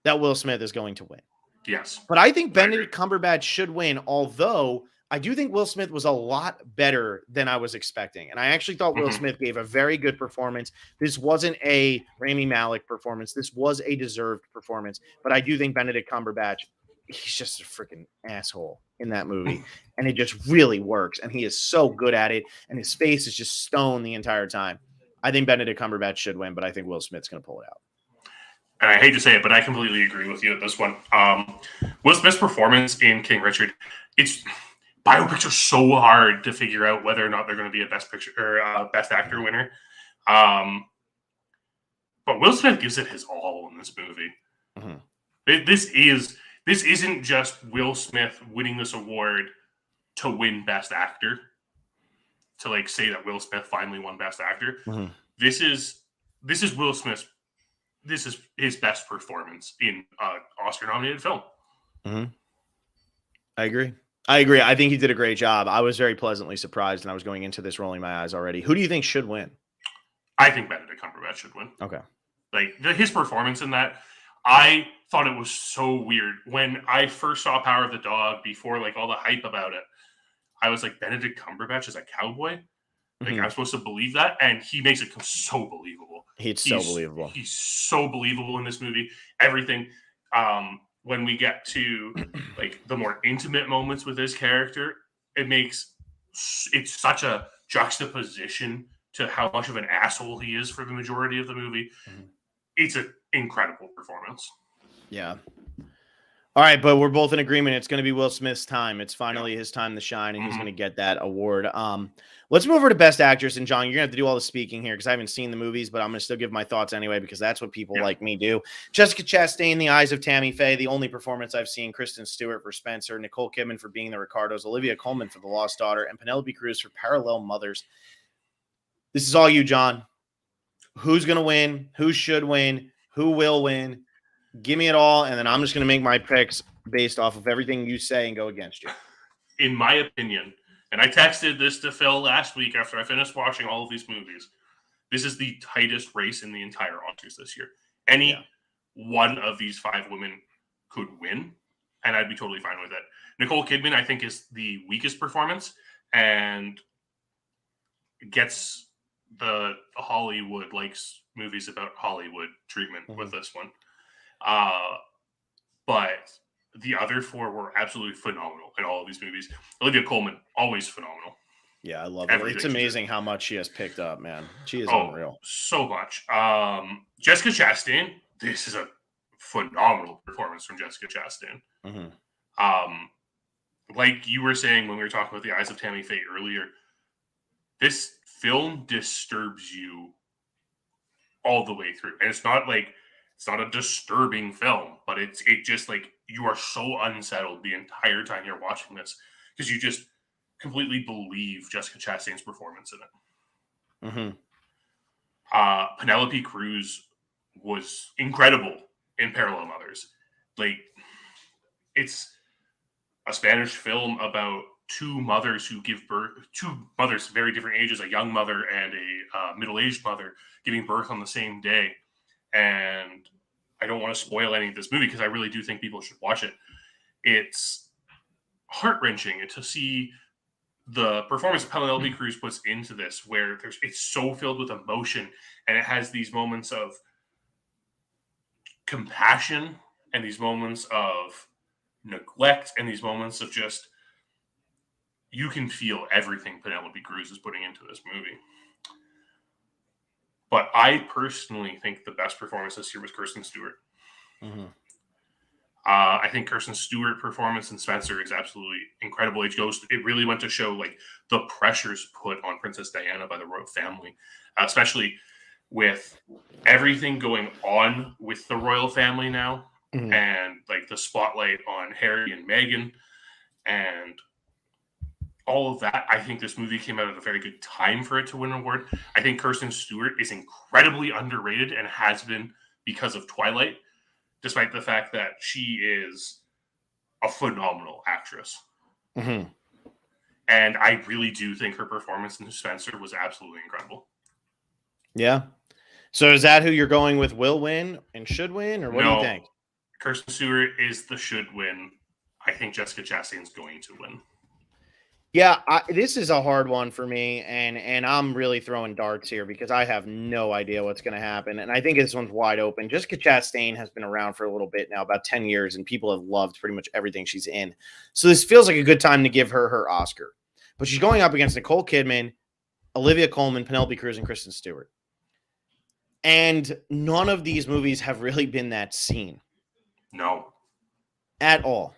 [SPEAKER 1] that Will Smith is going to win.
[SPEAKER 2] Yes,
[SPEAKER 1] but I think Benedict Cumberbatch should win, although I do think Will Smith was a lot better than I was expecting. And I actually thought Will Smith gave a very good performance. This wasn't a Rami Malek performance. This was a deserved performance. But I do think Benedict Cumberbatch, he's just a freaking asshole in that movie. And it just really works. And he is so good at it. And his face is just stone the entire time. I think Benedict Cumberbatch should win, but I think Will Smith's going to pull it out.
[SPEAKER 2] And I hate to say it, but I completely agree with you at this one. Will Smith's performance in King Richard, biopics are so hard to figure out whether or not they're going to be a Best Picture or Best Actor winner. But Will Smith gives it his all in this movie. This isn't just Will Smith winning this award to win Best Actor, to like say that Will Smith finally won Best Actor. This is Will Smith's. This is his best performance in Oscar-nominated film.
[SPEAKER 1] I agree. I think he did a great job. I was very pleasantly surprised, and I was going into this rolling my eyes already. Who do you think should win?
[SPEAKER 2] I think Benedict Cumberbatch should win.
[SPEAKER 1] Okay.
[SPEAKER 2] Like, his performance in that, I thought it was so weird. When I first saw Power of the Dog, before, like, all the hype about it, I was like, Benedict Cumberbatch is a cowboy? Like, I'm supposed to believe that? And he makes it so believable.
[SPEAKER 1] He's so believable.
[SPEAKER 2] He's so believable in this movie. Everything. when we get to like the more intimate moments with his character, it's such a juxtaposition to how much of an asshole he is for the majority of the movie. Mm-hmm. It's an incredible performance.
[SPEAKER 1] Yeah. All right, but we're both in agreement. It's going to be Will Smith's time. It's finally his time to shine, and he's going to get that award. Let's move over to Best Actress. And John, you're going to have to do all the speaking here because I haven't seen the movies, but I'm going to still give my thoughts anyway because that's what people like me do. Jessica Chastain, The Eyes of Tammy Faye, the only performance I've seen. Kristen Stewart for Spencer, Nicole Kidman for Being the Ricardos, Olivia Colman for The Lost Daughter, and Penelope Cruz for Parallel Mothers. This is all you, John. Who's going to win? Who should win? Who will win? Give me it all, and then I'm just going to make my picks based off of everything you say and go against you.
[SPEAKER 2] In my opinion, and I texted this to Phil last week after I finished watching all of these movies, this is the tightest race in the entire Oscars this year. Any one of these 5 women could win, and I'd be totally fine with it. Nicole Kidman, I think, is the weakest performance and gets the Hollywood likes movies about Hollywood treatment with this one. But the other 4 were absolutely phenomenal in all of these movies. Olivia Colman, always phenomenal.
[SPEAKER 1] Yeah, I love it. It's amazing how much she has picked up, man. She is unreal.
[SPEAKER 2] So much. Jessica Chastain, this is a phenomenal performance from Jessica Chastain. Mm-hmm. Like you were saying when we were talking about The Eyes of Tammy Faye earlier, this film disturbs you all the way through. And it's not a disturbing film, but it just like you are so unsettled the entire time you're watching this because you just completely believe Jessica Chastain's performance in it. Mm-hmm. Penelope Cruz was incredible in Parallel Mothers. Like, it's a Spanish film about 2 mothers who give birth, 2 mothers, very different ages, a young mother and a middle-aged mother giving birth on the same day. And I don't want to spoil any of this movie because I really do think people should watch it. It's heart-wrenching to see the performance Penelope Cruz puts into this, where it's so filled with emotion, and it has these moments of compassion and these moments of neglect and these moments of just, you can feel everything Penelope Cruz is putting into this movie. But I personally think the best performance this year was Kirsten Stewart. Mm-hmm. I think Kirsten Stewart performance in Spencer is absolutely incredible. It really went to show like the pressures put on Princess Diana by the royal family, especially with everything going on with the royal family now, and like the spotlight on Harry and Meghan and all of that. I think this movie came out at a very good time for it to win an award. I think Kirsten Stewart is incredibly underrated and has been because of Twilight, despite the fact that she is a phenomenal actress. Mm-hmm. And I really do think her performance in Spencer was absolutely incredible.
[SPEAKER 1] Yeah. So is that who you're going with will win and should win, or what do you think?
[SPEAKER 2] Kirsten Stewart is the should win. I think Jessica Chastain is going to win.
[SPEAKER 1] Yeah, this is a hard one for me, and I'm really throwing darts here because I have no idea what's going to happen, and I think this one's wide open. Jessica Chastain has been around for a little bit now, about 10 years, and people have loved pretty much everything she's in. So this feels like a good time to give her Oscar. But she's going up against Nicole Kidman, Olivia Colman, Penelope Cruz, and Kristen Stewart. And none of these movies have really been that scene.
[SPEAKER 2] No.
[SPEAKER 1] At all.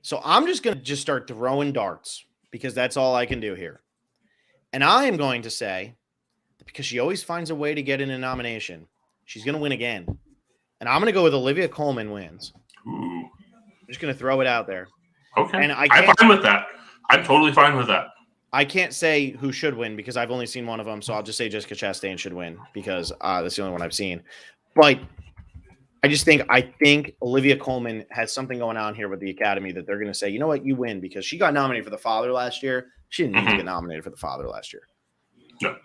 [SPEAKER 1] So I'm just going to start throwing darts because that's all I can do here. And I am going to say that because she always finds a way to get in a nomination, she's going to win again. And I'm going to go with Olivia Colman wins.
[SPEAKER 2] Ooh.
[SPEAKER 1] I'm just going to throw it out there.
[SPEAKER 2] Okay. And I'm fine with that. I'm totally fine with that.
[SPEAKER 1] I can't say who should win because I've only seen one of them. So I'll just say Jessica Chastain should win because that's the only one I've seen. But I think Olivia Colman has something going on here with the Academy that they're going to say, you know what, you win because she got nominated for The Father last year. She didn't need to get nominated for The Father last year.
[SPEAKER 2] No.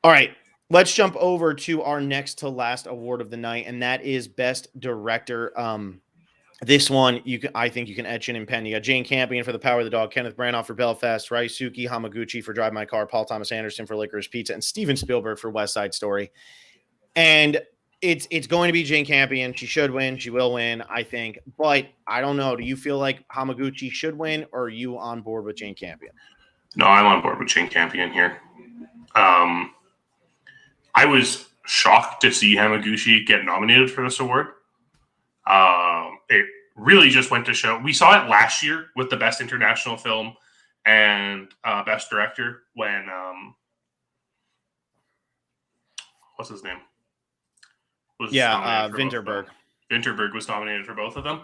[SPEAKER 1] All right, let's jump over to our next to last award of the night, and that is Best Director. This one, I think you can etch in and pen. You got Jane Campion for The Power of the Dog, Kenneth Branagh for Belfast, Ryusuke Hamaguchi for Drive My Car, Paul Thomas Anderson for Licorice Pizza, and Steven Spielberg for West Side Story. And It's going to be Jane Campion. She should win. She will win, I think. But I don't know. Do you feel like Hamaguchi should win, or are you on board with Jane Campion?
[SPEAKER 2] No, I'm on board with Jane Campion here. I was shocked to see Hamaguchi get nominated for this award. It really just went to show. We saw it last year with the Best International Film and Best Director when what's his name?
[SPEAKER 1] Vinterberg.
[SPEAKER 2] Vinterberg was nominated for both of them,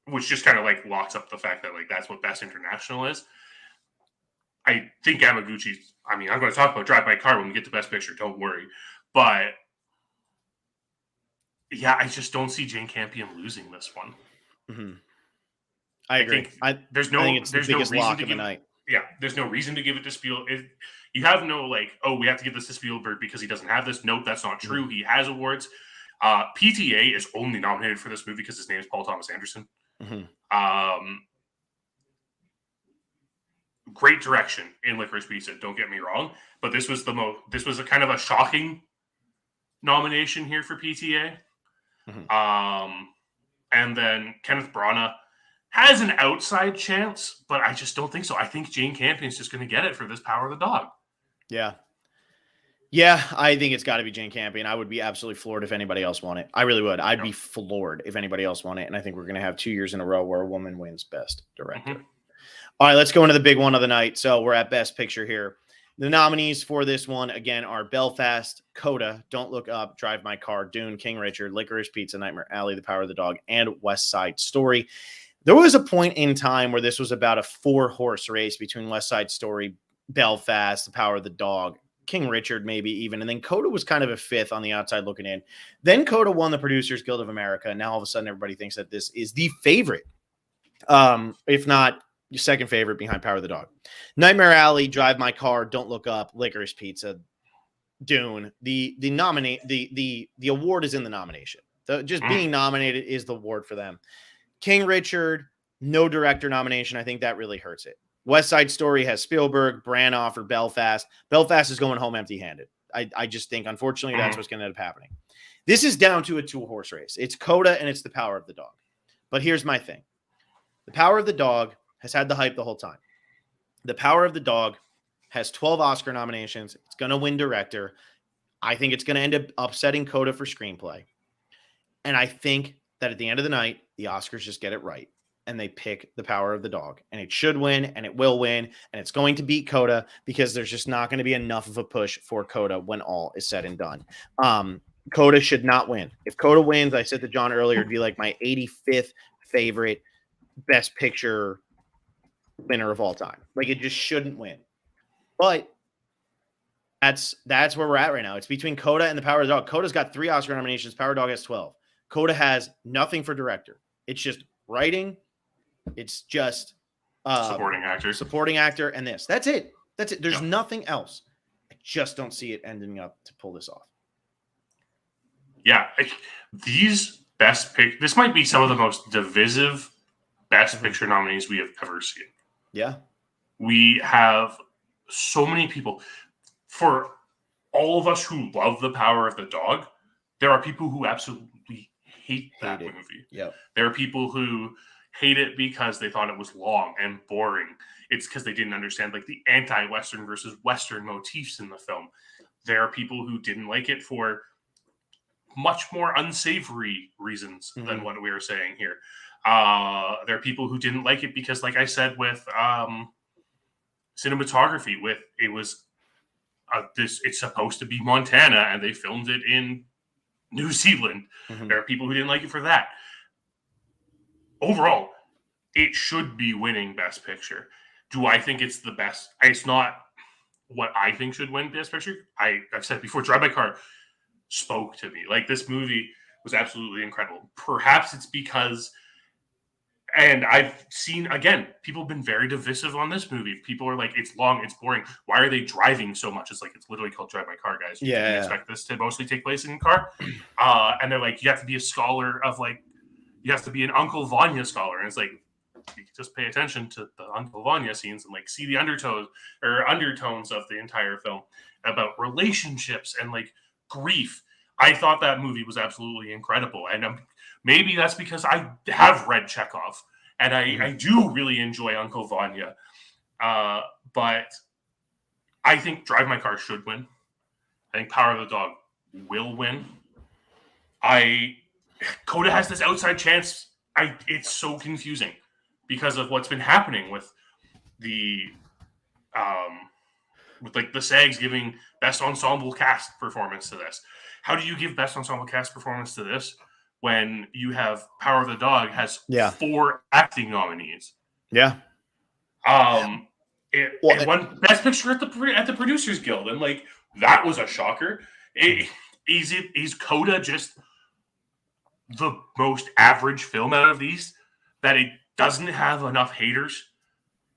[SPEAKER 2] which just kind of like locks up the fact that like that's what Best International is. I think Hamaguchi's. I mean, I'm going to talk about Drive My Car when we get to Best Picture. Don't worry, but yeah, I just don't see Jane Campion losing this one.
[SPEAKER 1] Mm-hmm. I agree.
[SPEAKER 2] There's no reason to give night. Yeah, there's no reason to give it to Spielberg. You have no like, oh, we have to give this to Spielberg because he doesn't have this. Nope, that's not true. Mm-hmm. He has awards. PTA is only nominated for this movie because his name is Paul Thomas Anderson. Mm-hmm. Great direction in Licorice Pizza. Don't get me wrong, but this was a kind of a shocking nomination here for PTA. Mm-hmm. And then Kenneth Branagh has an outside chance, but I just don't think so. I think Jane Campion's just going to get it for this Power of the Dog.
[SPEAKER 1] Yeah. Yeah, I think it's got to be Jane Campion. I would be absolutely floored if anybody else won it. I really would. I'd be floored if anybody else won it. And I think we're going to have 2 years in a row where a woman wins Best Director. Mm-hmm. All right, let's go into the big one of the night. So we're at Best Picture here. The nominees for this one, again, are Belfast, Coda, Don't Look Up, Drive My Car, Dune, King Richard, Licorice Pizza, Nightmare Alley, The Power of the Dog, and West Side Story. There was a point in time where this was about a 4-horse race between West Side Story, Belfast, The Power of the Dog, King Richard maybe even, and then Coda was kind of a 5th on the outside looking in. Then Coda won the Producers Guild of America, and now all of a sudden everybody thinks that this is the favorite, if not your second favorite behind Power of the Dog. Nightmare Alley, Drive My Car, Don't Look Up, Licorice Pizza, Dune. The award is in the nomination. Being nominated is the award for them. King Richard, no director nomination. I think that really hurts it. West Side Story has Spielberg, Branagh for Belfast. Belfast is going home empty-handed. I just think, unfortunately, that's what's going to end up happening. This is down to a 2-horse race. It's Coda and it's The Power of the Dog. But here's my thing. The Power of the Dog has had the hype the whole time. The Power of the Dog has 12 Oscar nominations. It's going to win director. I think it's going to end up upsetting Coda for screenplay. And I think that at the end of the night, the Oscars just get it right. And they pick The Power of the Dog. And it should win, and it will win. And it's going to beat Coda because there's just not going to be enough of a push for Coda when all is said and done. Coda should not win. If Coda wins, I said to John earlier, it'd be like my 85th favorite Best Picture winner of all time. Like, it just shouldn't win. But that's where we're at right now. It's between Coda and The Power of the Dog. Coda's got 3 Oscar nominations. Power of the Dog has 12. Coda has nothing for director. It's just writing. It's just supporting actor, and this. That's it. There's nothing else. I just don't see it ending up to pull this off.
[SPEAKER 2] Yeah, these Best Picture. This might be some of the most divisive Best Picture nominees we have ever seen.
[SPEAKER 1] Yeah.
[SPEAKER 2] We have so many people. For all of us who love The Power of the Dog, there are people who absolutely hate that movie.
[SPEAKER 1] Yeah.
[SPEAKER 2] There are people who hate it because they thought it was long and boring. It's because they didn't understand like the anti-Western versus Western motifs in the film. There are people who didn't like it for much more unsavory reasons than what we are saying here. There are people who didn't like it because, like I said, with cinematography, it's supposed to be Montana and they filmed it in New Zealand. There are people who didn't like it for that. Overall, it should be winning Best Picture. Do I think it's the best? It's not what I think should win Best Picture. I've said before, Drive My Car spoke to me. Like, this movie was absolutely incredible. Perhaps it's because, and I've seen, again, people have been very divisive on this movie. People are like, it's long, it's boring. Why are they driving so much? It's like, it's literally called Drive My Car, guys. You didn't expect this to mostly take place in a car. And they're like, you have to be a scholar of like, you have to be an Uncle Vanya scholar. And it's like, you just pay attention to the Uncle Vanya scenes and like see the undertones of the entire film about relationships and like grief, I thought that movie was absolutely incredible. And maybe that's because I have read Chekhov, and I do really enjoy Uncle Vanya. But I think Drive My Car should win. I think Power of the Dog will win. Coda has this outside chance. It's so confusing because of what's been happening with the the SAGs giving best ensemble cast performance to this. How do you give best ensemble cast performance to this when you have Power of the Dog has 4 acting nominees?
[SPEAKER 1] Yeah.
[SPEAKER 2] It won Best Picture at the Producers Guild, and like that was a shocker. Is Coda just the most average film out of these that it doesn't have enough haters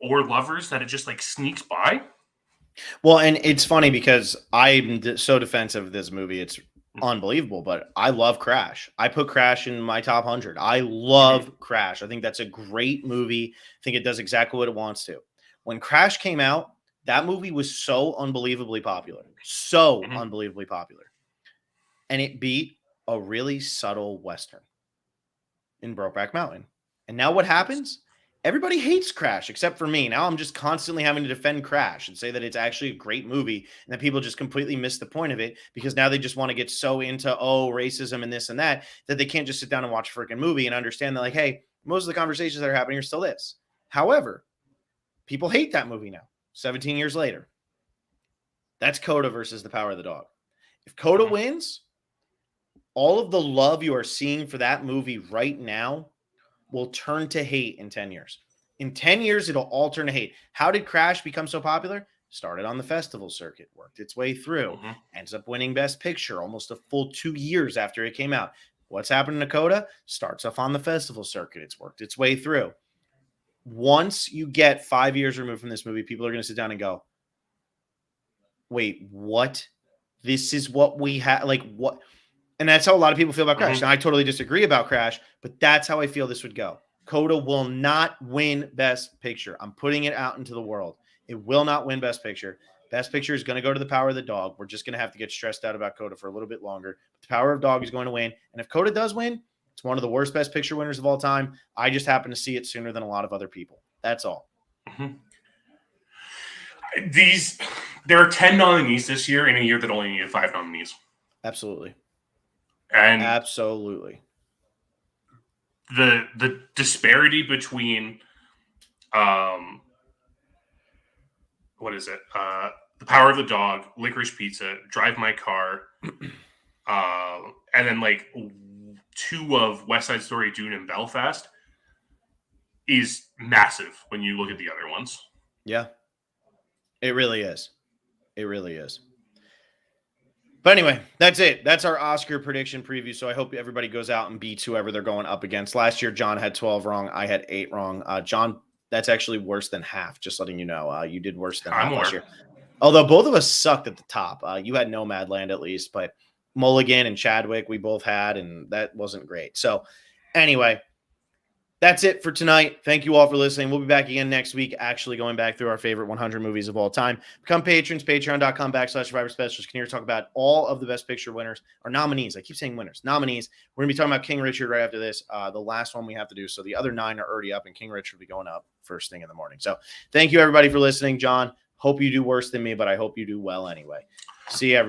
[SPEAKER 2] or lovers that it just like sneaks by?
[SPEAKER 1] Well, and it's funny because I'm so defensive of this movie. It's unbelievable, but I love Crash. I put Crash in my top 100. I love Crash. I think that's a great movie. I think it does exactly what it wants to. When Crash came out, that movie was so unbelievably popular. So unbelievably popular. And it beat a really subtle Western in Brokeback Mountain. And now what happens? Everybody hates Crash except for me. Now I'm just constantly having to defend Crash and say that it's actually a great movie and that people just completely miss the point of it because now they just want to get so into, racism and this and that they can't just sit down and watch a freaking movie and understand that, like, hey, most of the conversations that are happening are still this. However, people hate that movie now, 17 years later. That's Coda versus The Power of the Dog. If Coda wins, all of the love you are seeing for that movie right now will turn to hate in 10 years. In 10 years, it'll all turn to hate. How did Crash become so popular? Started on the festival circuit, worked its way through, ends up winning Best Picture almost a full 2 years after it came out. What's happened to Coda? Starts off on the festival circuit. It's worked its way through. Once you get 5 years removed from this movie, people are going to sit down and go, wait, what? This is what we have? Like, what? And that's how a lot of people feel about Crash. Now, I totally disagree about Crash, but that's how I feel this would go. Coda will not win Best Picture. I'm putting it out into the world. It will not win Best Picture. Best Picture is going to go to The Power of the Dog. We're just going to have to get stressed out about Coda for a little bit longer. But The Power of the Dog is going to win. And if Coda does win, it's one of the worst Best Picture winners of all time. I just happen to see it sooner than a lot of other people. That's all.
[SPEAKER 2] There are 10 nominees this year in a year that only needed 5 nominees.
[SPEAKER 1] Absolutely.
[SPEAKER 2] And
[SPEAKER 1] absolutely.
[SPEAKER 2] The disparity between what is it? The Power of the Dog, Licorice Pizza, Drive My Car, and then like 2 of West Side Story, Dune, and Belfast is massive when you look at the other ones.
[SPEAKER 1] Yeah. It really is. It really is. But anyway, that's it. That's our Oscar prediction preview. So I hope everybody goes out and beats whoever they're going up against. Last year, John had 12 wrong. I had 8 wrong. John, that's actually worse than half, just letting you know. You did worse than half last year. Although both of us sucked at the top. You had Nomadland at least, but Mulligan and Chadwick we both had, and that wasn't great. So anyway, that's it for tonight. Thank you all for listening. We'll be back again next week, actually going back through our favorite 100 movies of all time. Become patrons, patreon.com/Survivor Specialist. Can hear talk about all of the Best Picture winners, or nominees. I keep saying winners. Nominees. We're going to be talking about King Richard right after this, the last one we have to do. So the other 9 are already up, and King Richard will be going up first thing in the morning. So thank you, everybody, for listening. John, hope you do worse than me, but I hope you do well anyway. See you, everybody.